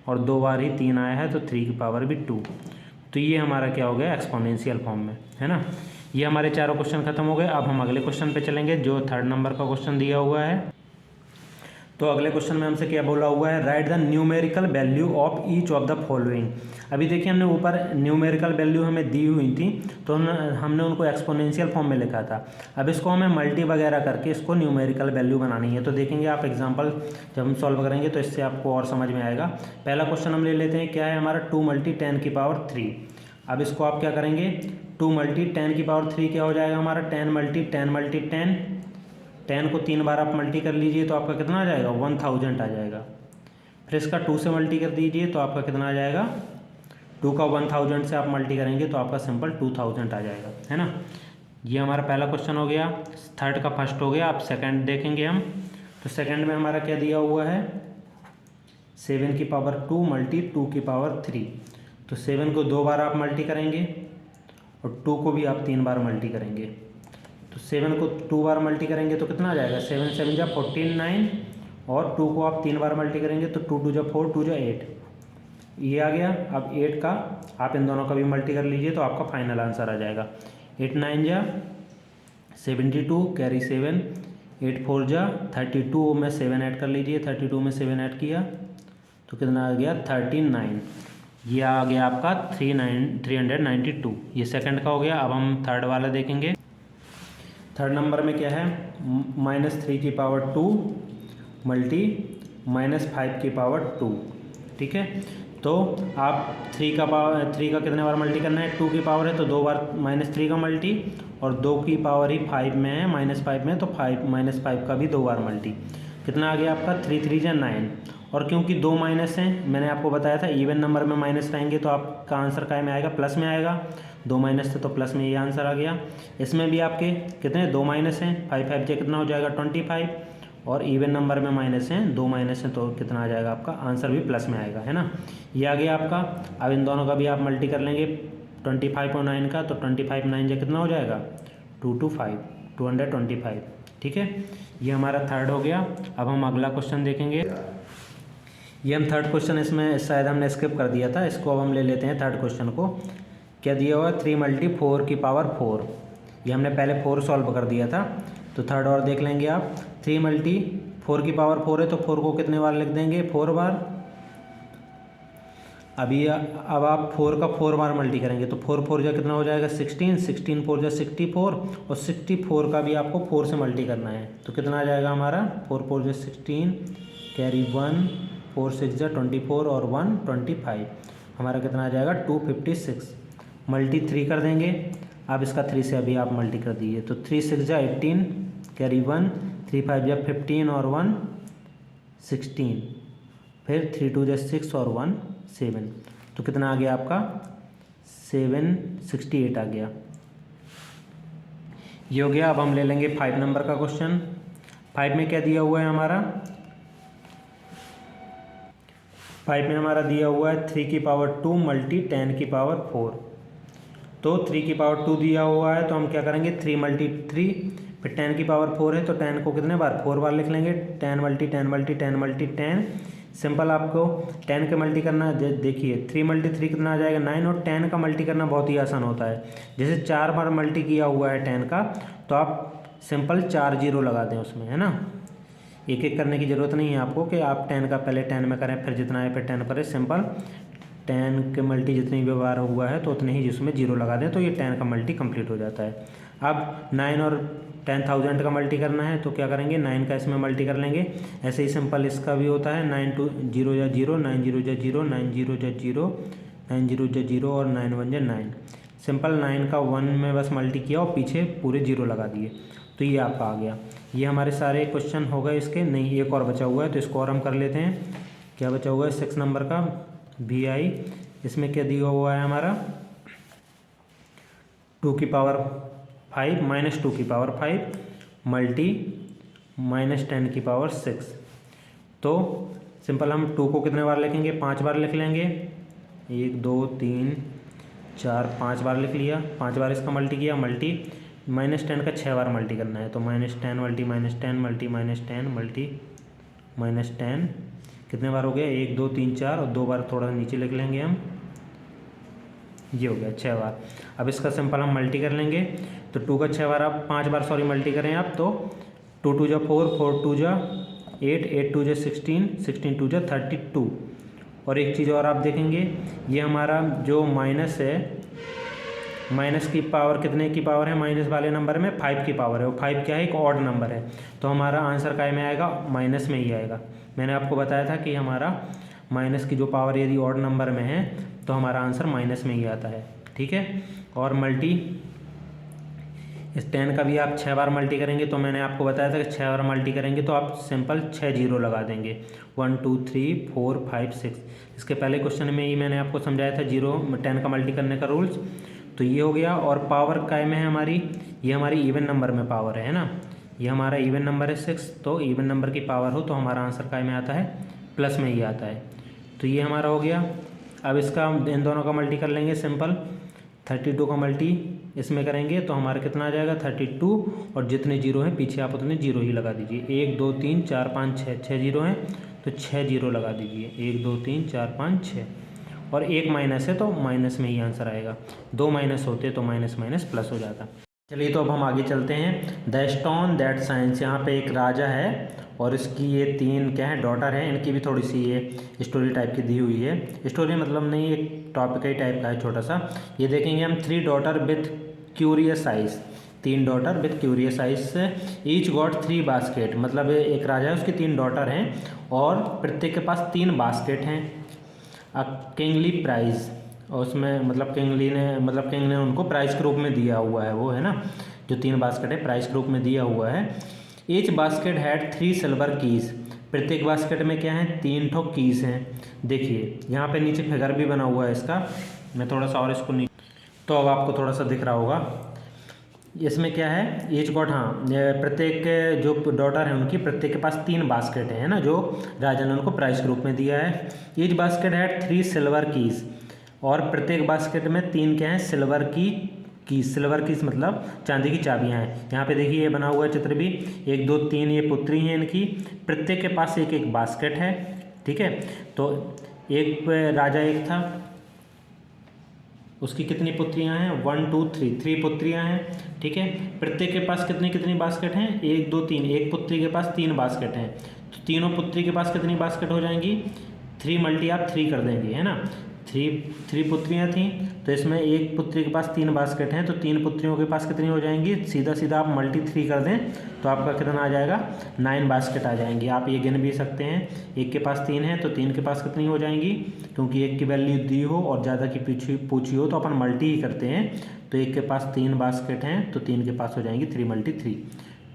और 2 बार ही 3 आया है तो 3 की पावर भी 2। तो ये हमारा क्या हो गया, एक्सपोनेंशियल फॉर्म में, है ना। ये हमारे चारों क्वेश्चन खत्म हो गए। अब हम अगले क्वेश्चन पे चलेंगे, जो 3rd नंबर का क्वेश्चन दिया हुआ है। तो अगले क्वेश्चन में हमसे क्या बोला हुआ है, right the numerical value of each of the following. अभी देखिए हमने ऊपर न्यूमेरिकल वैल्यू हमें दी हुई थी, तो हमने उनको एक्सपोनेंशियल फॉर्म में लिखा था। अब इसको हमें मल्टी वगैरह करके इसको न्यूमेरिकल वैल्यू बनानी है। तो देखेंगे आप एग्जांपल जब हम सॉल्व करेंगे तो इससे आपको और समझ में आएगा। पहला क्वेश्चन हम ले लेते हैं, क्या है हमारा 2 × 10 की पावर 3। अब इसको आप क्या करेंगे, 2 × 10 की पावर 3 क्या हो जाएगा हमारा 10 × 10 × 10। 10 को 3 बार आप मल्टी कर लीजिए तो आपका कितना आ जाएगा, 1000 आ जाएगा। फिर इसका 2 से मल्टी कर दीजिए तो आपका कितना आ जाएगा, 2 का 1000 से आप मल्टी करेंगे तो आपका सिंपल 2000 आ जाएगा, है ना। ये हमारा पहला क्वेश्चन हो गया। 3rd का फर्स्ट हो गया। अब 2nd देखेंगे हम। तो 2nd में हमारा क्या दिया हुआ है, 7 की पावर 2 × 2 की पावर 3। तो 7 को 2 बार आप मल्टी करेंगे और 2 को भी आप 3 बार मल्टी करेंगे। तो 7 को 2 बार मल्टी करेंगे तो कितना आ जाएगा, 7 7 जा 49, और 2 को आप 3 बार मल्टी करेंगे तो 2 2 जा 4, 2 जा 8, ये आ गया। अब 8 का आप इन दोनों का भी मल्टी कर लीजिए तो आपका फाइनल आंसर आ जाएगा। 8 9 जा 72, कैरी 7, 8 4 जा 32 में 7 ऐड कर लीजिए, 32 में 7 ऐड किया तो कितना आ गया 39, ये आ गया आपका 392। ये सेकंड का हो गया। अब हम थर्ड वाला देखेंगे। थर्ड नंबर में क्या है, -3 की पावर 2 मल्टी -5 की पावर 2, ठीक है। तो आप 3 का कितने बार मल्टी करना है, 2 की पावर है तो 2 बार -3 का मल्टी, और 2 की पावर ही 5 में है, -5 में, तो -5 का भी 2 बार मल्टी। कितना आ गया आपका 3 3 जा 9, और क्योंकि 2 माइनस हैं, मैंने आपको बताया था इवन नंबर में माइनस रहेंगे तो आपका आंसर काय में आएगा, प्लस में आएगा। 2 माइनस थे तो प्लस में ये आंसर आ गया। इसमें भी आपके कितने 2 माइनस हैं, 5 5 जे कितना हो जाएगा 25, और इवन नंबर में माइनस हैं, 2 माइनस हैं तो कितना आ जाएगा आपका आंसर भी प्लस में आएगा, है ना। ये आ गया आपका। अब इन दोनों का भी आप मल्टी कर लेंगे 25 और 9 का, तो 25 9 जे कितना हो जाएगा 225, 225, ठीक है। ये हमारा थर्ड हो गया। अब हम अगला क्वेश्चन देखेंगे। ये हम थर्ड क्वेश्चन, इसमें शायद हमने स्किप कर दिया था, इसको अब हम ले लेते हैं थर्ड क्वेश्चन को। क्या दिया हुआ 3 मल्टी 4 की पावर 4, ये हमने पहले 4 सॉल्व कर दिया था। तो थर्ड और देख लेंगे आप। 3 मल्टी 4 की पावर 4 है तो 4 को कितने बार लिख देंगे, 4 बार। अब आप 4 का 4 बार मल्टी करेंगे तो 4 4 जा कितना हो जाएगा 16, 16 4 जा 64, और 64 का भी आपको 4 से मल्टी करना है तो कितना आ जाएगा हमारा 4 4 जा 16, कैरी 1, 4 6 जा 24, और 1 25, हमारा कितना आ जाएगा 256। मल्टी 3 कर देंगे। अब इसका 3 से अभी आप मल्टी कर दीजिए तो 3 6 जा 18, कैरी 1, 3 5 जा 15, और 1 16, फिर 3 2 जा 6, और 1 7, तो कितना आ गया आपका 768 आ गया। ये हो गया। अब हम ले लेंगे 5 नंबर का क्वेश्चन। 5 में क्या दिया हुआ है हमारा, 5 में हमारा दिया हुआ है 3 की पावर 2 मल्टी 10 की पावर 4। तो 3 की पावर 2 दिया हुआ है तो हम क्या करेंगे 3 मल्टी 3, फिर 10 की पावर 4 है तो 10 को कितने बार 4 बार लिख लेंगे, 10 मल्टी 10 मल्टी 10 मल्टी 10। सिंपल आपको 10 के मल्टी करना, देखिए 3 मल्टी 3 कितना आ जाएगा 9, और 10 का मल्टी करना बहुत ही आसान होता है। जैसे 4 बार मल्टी किया हुआ है 10 का तो आप सिंपल 4 जीरो लगा दें उसमें, है ना। एक एक करने की ज़रूरत नहीं है आपको कि आप 10 का पहले 10 में करें फिर जितना है फिर 10 करें। सिंपल 10 के मल्टी जितनी भी बार हुआ है तो उतने ही जिसमें जीरो लगा दें तो ये 10 का मल्टी कंप्लीट हो जाता है। अब 9 और 10,000 का मल्टी करना है तो क्या करेंगे 9 का इसमें मल्टी कर लेंगे। ऐसे ही सिंपल इसका भी होता है 9 2 0 जा 0, 9 0 जा 0, 9 0 जा 0, 9 0 जा 0, और 9 1 जा 9। सिंपल 9 का 1 में बस मल्टी किया और पीछे पूरे जीरो लगा दिए तो ये आपका आ गया। ये हमारे सारे क्वेश्चन हो गए इसके। नहीं, एक और बचा हुआ है तो इसको और हम कर लेते हैं। क्या बचा हुआ है 6 नंबर का VI। इसमें क्या दिया हुआ है हमारा 2 की पावर 5 माइनस 2 की पावर 5 मल्टी -10 की पावर 6। तो सिंपल हम 2 को कितने बार लिखेंगे 5 बार लिख लेंगे। 1 2 3 4 5 बार लिख लिया। 5 बार इसका मल्टी किया, मल्टी -10 का 6 बार मल्टी करना है तो -10 मल्टी -10 मल्टी -10 मल्टी -10 कितने बार हो गया 1 2 3 4, और 2 बार थोड़ा नीचे लिख लेंगे हम, ये हो गया 6 बार। अब इसका सिंपल हम मल्टी कर लेंगे तो 2 का 6 बार आप 5 बार सॉरी मल्टी करें आप तो 2 2 जा 4, 4 2 जा 8, 8 2 जा 16, 16 2 जा 32। और एक चीज़ और आप देखेंगे, ये हमारा जो माइनस है, माइनस की पावर कितने की पावर है माइनस वाले नंबर में 5 की पावर है, और 5 क्या है एक ऑड नंबर है तो हमारा आंसर काय में आएगा माइनस में ही आएगा। मैंने आपको बताया था कि हमारा माइनस की जो पावर यदि ऑड नंबर में है तो हमारा आंसर माइनस में ही आता है, ठीक है। और मल्टी इस 10 का भी आप 6 बार मल्टी करेंगे तो मैंने आपको बताया था कि 6 बार मल्टी करेंगे तो आप सिंपल 6 जीरो लगा देंगे 1 2 3 4 5 6। इसके पहले क्वेश्चन में ही मैंने आपको समझाया था 10 का मल्टी करने का रूल्स। तो ये हो गया। और पावर काय में है हमारी, ये हमारी इवन नंबर में पावर है ना, ये हमारा इवन नंबर है 6, तो इवन नंबर की पावर हो तो हमारा आंसर काय में आता है प्लस में ही आता है। तो ये हमारा हो गया। अब इसका इन दोनों का मल्टी कर लेंगे सिंपल 32 का मल्टी इसमें करेंगे तो हमारा कितना आ जाएगा 32, और जितने जीरो हैं पीछे आप उतने जीरो ही लगा दीजिए। 1 2 3 4 5 6, 6 जीरो हैं तो 6 जीरो लगा दीजिए। 1 2 3 4 5 6, और एक माइनस है तो माइनस में ही आंसर आएगा। 2 माइनस होते तो माइनस माइनस प्लस हो जाता। चलिए तो अब हम आगे चलते हैं। द स्टोन दैट साइंस, यहाँ पे एक राजा है और इसकी ये 3 क्या है डॉटर है। इनकी भी थोड़ी सी ये स्टोरी टाइप की दी हुई है। स्टोरी मतलब नहीं, एक टॉपिक ही टाइप का है छोटा सा। ये देखेंगे हम 3 daughter with curious eyes, 3 daughter with curious eyes, each got 3 basket. मतलब एक राजा है, उसकी 3 डॉटर हैं और प्रत्येक के पास 3 बास्केट हैं। अ किंगली प्राइज, और उसमें मतलब किंग ने उनको प्राइज के रूप में दिया हुआ है, वो है ना जो 3 बास्केट है प्राइज के रूप में दिया हुआ है। Each basket had 3 silver keys, प्रत्येक बास्केट में क्या है 3 ठो कीज हैं। देखिए यहाँ पे नीचे फिगर भी बना हुआ है इसका, मैं थोड़ा सा और इसको नीचे, तो अब आपको थोड़ा सा दिख रहा होगा। इसमें क्या है ईच गॉट, हाँ प्रत्येक जो डॉटर है उनकी प्रत्येक के पास 3 बास्केट है ना, जो राजा ने उनको प्राइज के रूप में दिया है। Each basket had 3 silver keys, और प्रत्येक बास्केट में 3 क्या हैं सिल्वर की कीज। सिल्वर कीज मतलब चांदी की चाबियां हैं। यहाँ पे देखिए ये बना हुआ है चित्र भी, 1 2 3 ये पुत्री हैं इनकी, प्रत्येक के पास एक एक बास्केट है। ठीक है, तो एक राजा एक था, उसकी कितनी पुत्रियां हैं 1 2 3, 3 पुत्रियां हैं। ठीक है, प्रत्येक के पास कितनी कितनी बास्केट हैं 1 2 3, एक पुत्री के पास 3 बास्केट हैं, तो तीनों पुत्री के पास कितनी बास्केट हो जाएंगी 3 मल्टी आप 3 कर देंगे, है ना। 3 पुत्रियां थीं तो इसमें एक पुत्री के पास 3 बास्केट हैं, तो 3 पुत्रियों के पास कितनी हो जाएंगी, सीधा सीधा आप मल्टी 3 कर दें तो आपका कितना आ जाएगा 9 बास्केट आ जाएंगी। आप ये गिन भी सकते हैं, एक के पास 3 है तो 3 के पास कितनी हो जाएंगी, क्योंकि एक की वैल्यू दी हो और ज़्यादा की पूछी हो तो अपन मल्टी ही करते हैं। तो एक के पास 3 बास्केट हैं तो 3 के पास हो जाएंगी 3 मल्टी 3।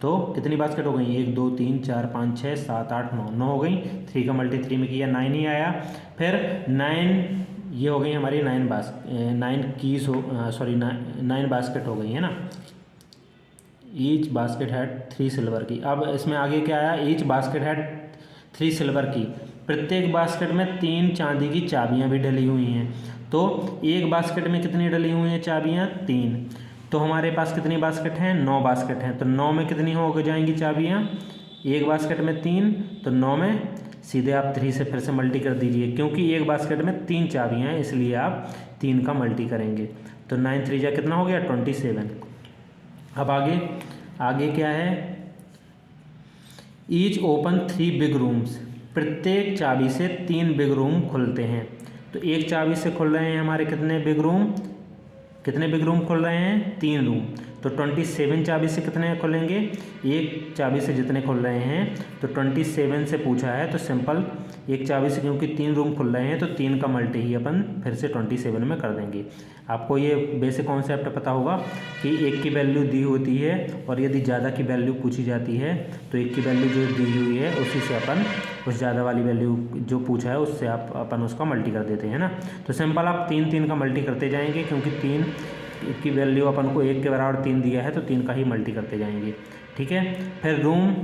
तो कितनी बास्केट हो गई 1 2 3 4 5 6 7 8 9, 9 हो गई। 3 का मल्टी 3 में किया 9 ही आया। फिर 9 ये हो गई हमारी 9 बास्केट हो गई है ना। ईच बास्केट हैड 3 सिल्वर की। अब इसमें आगे क्या आया, ईच बास्केट हैड 3 सिल्वर की, प्रत्येक बास्केट में 3 चांदी की चाबियां भी डली हुई हैं। तो एक बास्केट में कितनी डली हुई हैं चाबियां 3, तो हमारे पास कितनी बास्केट हैं 9 बास्केट हैं। तो 9 में कितनी हो जाएंगी चाबियां, एक बास्केट में 3 तो 9 में सीधे आप 3 से फिर से मल्टी कर दीजिए, क्योंकि एक बास्केट में 3 चाबियां हैं इसलिए आप 3 का मल्टी करेंगे। तो 9 3 जा कितना हो गया 27। अब आगे क्या है, ईच ओपन 3 बिग रूम्स, प्रत्येक चाबी से 3 बिग रूम खुलते हैं। तो एक चाबी से खुल रहे हैं हमारे कितने बिग रूम खुल रहे हैं 3 रूम। तो 27 चाबी से कितने खुलेंगे, एक चाबी से जितने खुल रहे हैं। तो 27 से पूछा है तो सिंपल एक चाबी से क्योंकि 3 रूम खुल रहे हैं तो 3 का मल्टी ही अपन फिर से 27 में कर देंगे। आपको ये बेसिक कॉन्सेप्ट पता होगा कि एक की वैल्यू दी होती है और यदि ज़्यादा की वैल्यू पूछी जाती है तो एक की वैल्यू जो दी हुई है उसी से अपन उस ज़्यादा वाली वैल्यू जो पूछा है उससे अपन उसका मल्टी कर देते हैं ना। तो सिंपल आप 3 3 का मल्टी करते जाएंगे, क्योंकि 3 की वैल्यू अपन को 1 के बराबर 3 दिया है तो 3 का ही मल्टी करते जाएंगे। ठीक है, फिर रूम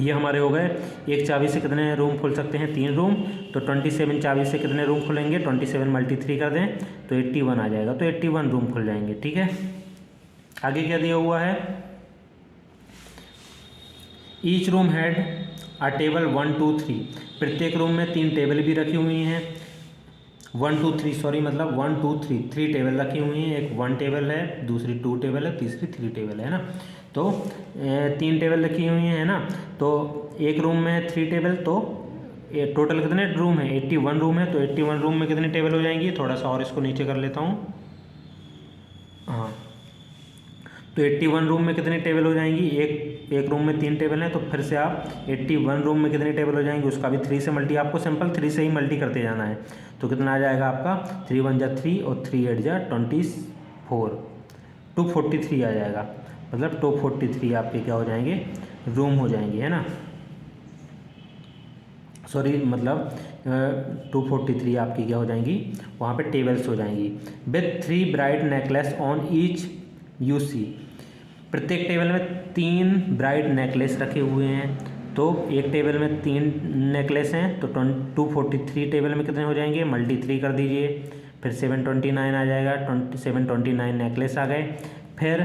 ये हमारे हो गए, एक चाबी से कितने रूम खुल सकते हैं 3 रूम। तो 27 चाबी से कितने रूम खुलेंगे 27 मल्टी 3 कर दें तो 81 आ जाएगा, तो 81 रूम खुल जाएंगे। ठीक है, आगे क्या दिया हुआ है, each room had a table 1 2 3, प्रत्येक रूम में 3 टेबल भी रखी हुई हैं। 1 2 3 सॉरी मतलब 1 2 3 3 टेबल रखी हुई हैं, एक 1 टेबल है, दूसरी 2 टेबल है, तीसरी 3 टेबल है ना। तो 3 टेबल रखी हुई हैं ना, तो एक रूम में है 3 टेबल, तो टोटल कितने रूम है 81 रूम है। तो 81 रूम में कितने टेबल हो जाएंगी, थोड़ा सा और इसको नीचे कर लेता हूँ। हाँ, तो 81 रूम में कितने टेबल हो जाएंगी, एक रूम में 3 टेबल हैं तो फिर से आप 81 रूम में कितने टेबल हो जाएंगे उसका भी 3 से मल्टी, आपको सिंपल 3 से ही मल्टी करते जाना है। तो कितना आ जाएगा आपका 3 1 जा 3 और 3 8 जा 24, 243 आ जाएगा। मतलब 243 आपके क्या हो जाएंगे रूम हो जाएंगे, है ना। सॉरी मतलब 243 आपकी क्या हो जाएंगी वहाँ पे टेबल्स हो जाएंगी। With 3 bright necklace on each UC, प्रत्येक टेबल में 3 ब्राइट नेकलेस रखे हुए हैं। तो एक टेबल में 3 नेकलेस हैं तो 243 टेबल में कितने हो जाएंगे मल्टी 3 कर दीजिए। फिर 729 आ जाएगा, 729 नेकलेस आ गए। फिर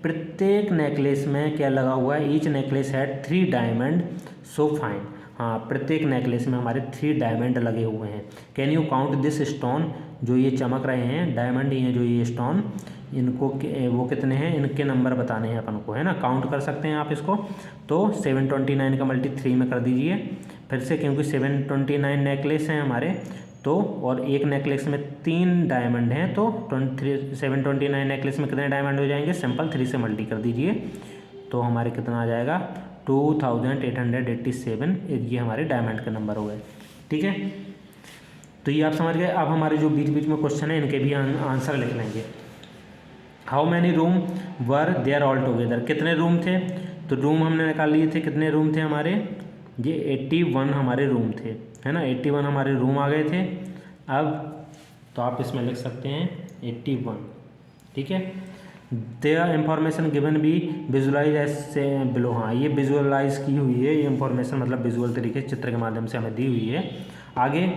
प्रत्येक नेकलेस में क्या लगा हुआ है, each necklace had 3 diamond so fine. हाँ, प्रत्येक नेकलेस में हमारे 3 डायमंड लगे हुए हैं। Can you count this stone, जो ये चमक रहे हैं डायमंड ही हैं जो ये स्टोन, इनको वो कितने हैं, इनके नंबर बताने हैं अपन को, है ना। काउंट कर सकते हैं आप इसको। तो 729 का मल्टी 3 में कर दीजिए फिर से, क्योंकि 729 नेकलेस हैं हमारे, तो और एक नेकलेस में 3 डायमंड हैं, तो 729 नेकलेस में कितने डायमंड हो जाएंगे, सिंपल 3 से मल्टी कर दीजिए। तो हमारे कितना आ जाएगा 2887, ये हमारे डायमंड के नंबर हो गए। ठीक है, तो ये आप समझ गए। अब हमारे जो बीच बीच में क्वेश्चन है इनके भी आंसर लिख लेंगे। How many room were there all together, कितने रूम थे, तो रूम हमने निकाल लिए थे, कितने रूम थे हमारे, ये 81 हमारे रूम थे, है ना। 81 हमारे रूम आ गए थे। अब तो आप इसमें लिख सकते हैं 81। ठीक है, there information given be visualise as below. हाँ, ये विजुअलाइज की हुई है, ये इंफॉर्मेशन मतलब विजुअल तरीके से चित्र के माध्यम से हमें दी हुई है। आगे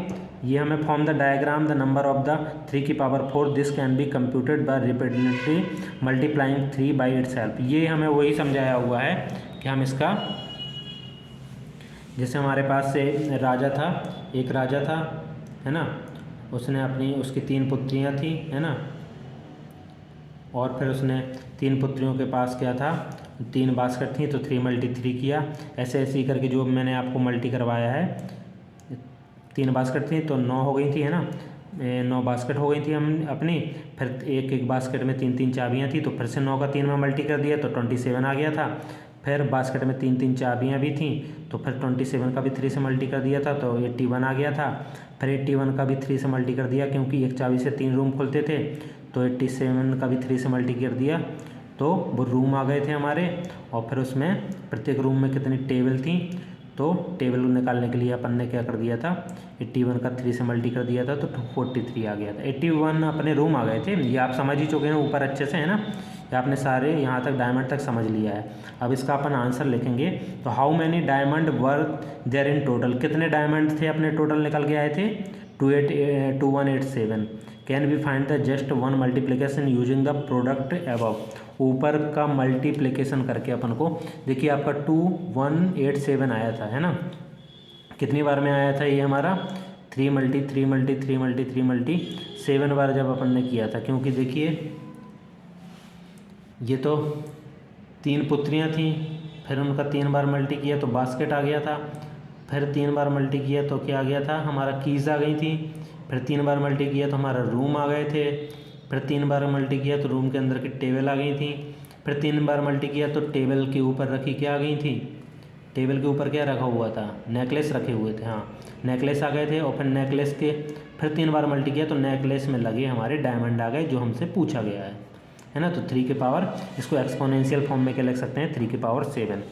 ये हमें form the diagram the number of the 3 की power 4 this can be computed by repeatedly multiplying 3 by itself. ये हमें वही समझाया हुआ है कि हम इसका, जैसे हमारे पास से राजा था, एक राजा था, है ना, उसने उसकी 3 पुत्रियां थी, है ना, और फिर उसने 3 पुत्रियों के पास क्या था, 3 बास्केट थी, तो 3 × 3 किया, ऐसे ऐसे ही करके जो मैंने आपको मल्टी करवाया है। 3 बास्केट थी तो 9 हो गई थी, है ना, 9 बास्केट हो गई थी हम अपनी। फिर एक बास्केट में 3 चाबियाँ थी, तो फिर से 9 का 3 में मल्टी कर दिया तो 27 आ गया था। फिर बास्केट में 3 चाबियाँ भी थीं, तो फिर 27 का भी 3 से मल्टी कर दिया था तो 81 आ गया था। फिर 81 का भी 3 से मल्टी कर दिया, क्योंकि एक चाबी से 3 रूम खुलते थे, तो 87 का भी 3 से मल्टी कर दिया, तो वो रूम आ गए थे हमारे। और फिर उसमें प्रत्येक रूम में कितनी टेबल थी, तो टेबल निकालने के लिए अपन ने क्या कर दिया था, 81 का 3 से मल्टी कर दिया था, तो 43 आ गया था। 81 अपने रूम आ गए थे। ये आप समझ ही चुके हैं ऊपर अच्छे से, है ना, ये आपने सारे यहाँ तक डायमंड तक समझ लिया है। अब इसका अपन आंसर लिखेंगे। तो how many diamond were there in total, कितने डायमंड थे अपने टोटल निकल के आए थे, 2187। Can we find the just 1 multiplication using the product above. ऊपर का मल्टीप्लिकेशन करके अपन को, देखिए आपका 2187 आया था, है ना, कितनी बार में आया था ये हमारा, 3 × 3 × 3 × 3 × 7 बार जब अपन ने किया था। क्योंकि देखिए ये तो 3 पुत्रियाँ थीं, फिर उनका 3 बार मल्टी किया तो बास्केट आ गया था, फिर 3 बार मल्टी किया तो क्या आ गया था, हमारा कीज़ आ गई थी, फिर 3 बार मल्टी किया तो हमारा रूम आ गए थे, फिर 3 बार मल्टी किया तो रूम के अंदर की टेबल आ गई थी, फिर 3 बार मल्टी किया तो टेबल के ऊपर रखी क्या आ गई थी, टेबल के ऊपर क्या रखा हुआ था, नेकलेस रखे हुए थे, हाँ नेकलेस आ गए थे। और फिर नेकलेस के फिर 3 बार मल्टी किया तो नेकलेस में लगे हमारे डायमंड आ गए, जो हमसे पूछा गया है ना। तो 3 की पावर, इसको एक्सपोनेंशियल फॉर्म में क्या लिख सकते हैं, 3 की पावर 7।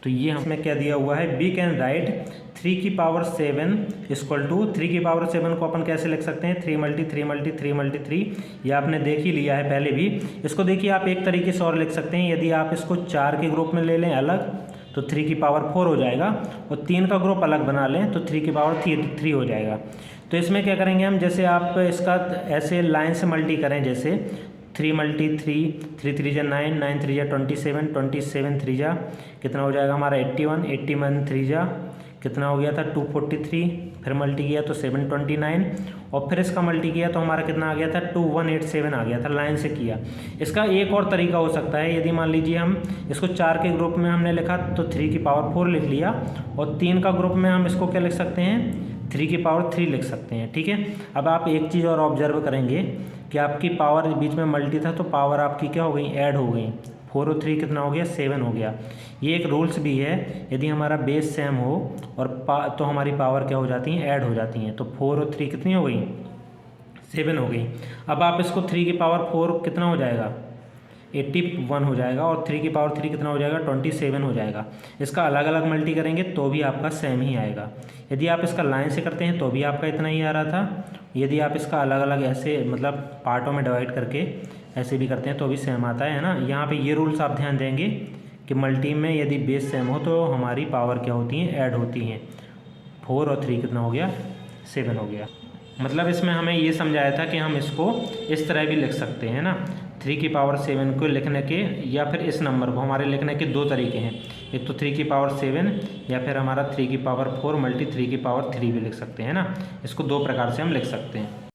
तो ये हमें क्या दिया हुआ है, वी कैन राइट 3 की पावर 7 इक्वल टू 3 की पावर 7 को अपन कैसे लिख सकते हैं, 3 × 3 × 3 × 3। ये आपने देख ही लिया है पहले भी। इसको देखिए आप एक तरीके से और लिख सकते हैं, यदि आप इसको 4 के ग्रुप में ले लें अलग तो 3 की पावर 4 हो जाएगा, और 3 का ग्रुप अलग बना लें तो 3 की पावर 3 हो जाएगा। तो इसमें क्या करेंगे हम, जैसे आप इसका ऐसे लाइन से मल्टी करें, जैसे 3 × 3, 3 3 × 9, 9 3 × 27, 27 3 कितना हो जाएगा हमारा 81, 81 3 कितना हो गया था 243, फिर मल्टी किया तो 729, और फिर इसका मल्टी किया तो हमारा कितना आ गया था 2187 आ गया था, लाइन से किया। इसका एक और तरीका हो सकता है, यदि मान लीजिए हम इसको 4 के ग्रुप में हमने लिखा तो 3 की पावर 4 लिख लिया, और 3 का ग्रुप में हम इसको क्या लिख सकते हैं, 3 की पावर 3 लिख सकते हैं। ठीक है, अब आप एक चीज़ और ऑब्जर्व करेंगे कि आपकी पावर बीच में मल्टी था तो पावर आपकी क्या हो गई, ऐड हो गई, 4 और 3 कितना हो गया 7 हो गया। ये एक रूल्स भी है, यदि हमारा बेस सेम हो और तो हमारी पावर क्या हो जाती हैं, ऐड हो जाती हैं। तो 4 और 3 कितनी हो गई, 7 हो गई। अब आप इसको 3 की पावर 4 कितना हो जाएगा, 81 हो जाएगा, और 3 की पावर 3 कितना हो जाएगा 27 हो जाएगा। इसका अलग अलग मल्टी करेंगे तो भी आपका सेम ही आएगा। यदि आप इसका लाइन से करते हैं तो भी आपका इतना ही आ रहा था, यदि आप इसका अलग अलग ऐसे मतलब पार्टों में डिवाइड करके ऐसे भी करते हैं तो भी सेम आता है ना। यहाँ पे ये रूल्स आप ध्यान देंगे कि मल्टी में यदि बेस सेम हो तो हमारी पावर क्या होती हैं, ऐड होती हैं। 4 और 3 कितना हो गया 7 हो गया। मतलब इसमें हमें ये समझाया था कि हम इसको इस तरह भी लिख सकते हैं ना, 3 की पावर 7 को लिखने के या फिर इस नंबर को हमारे लिखने के दो तरीके हैं, एक तो 3 की पावर 7 या फिर हमारा 3 की पावर 4 मल्टी 3 की पावर 3 भी लिख सकते हैं ना। इसको दो प्रकार से हम लिख सकते हैं।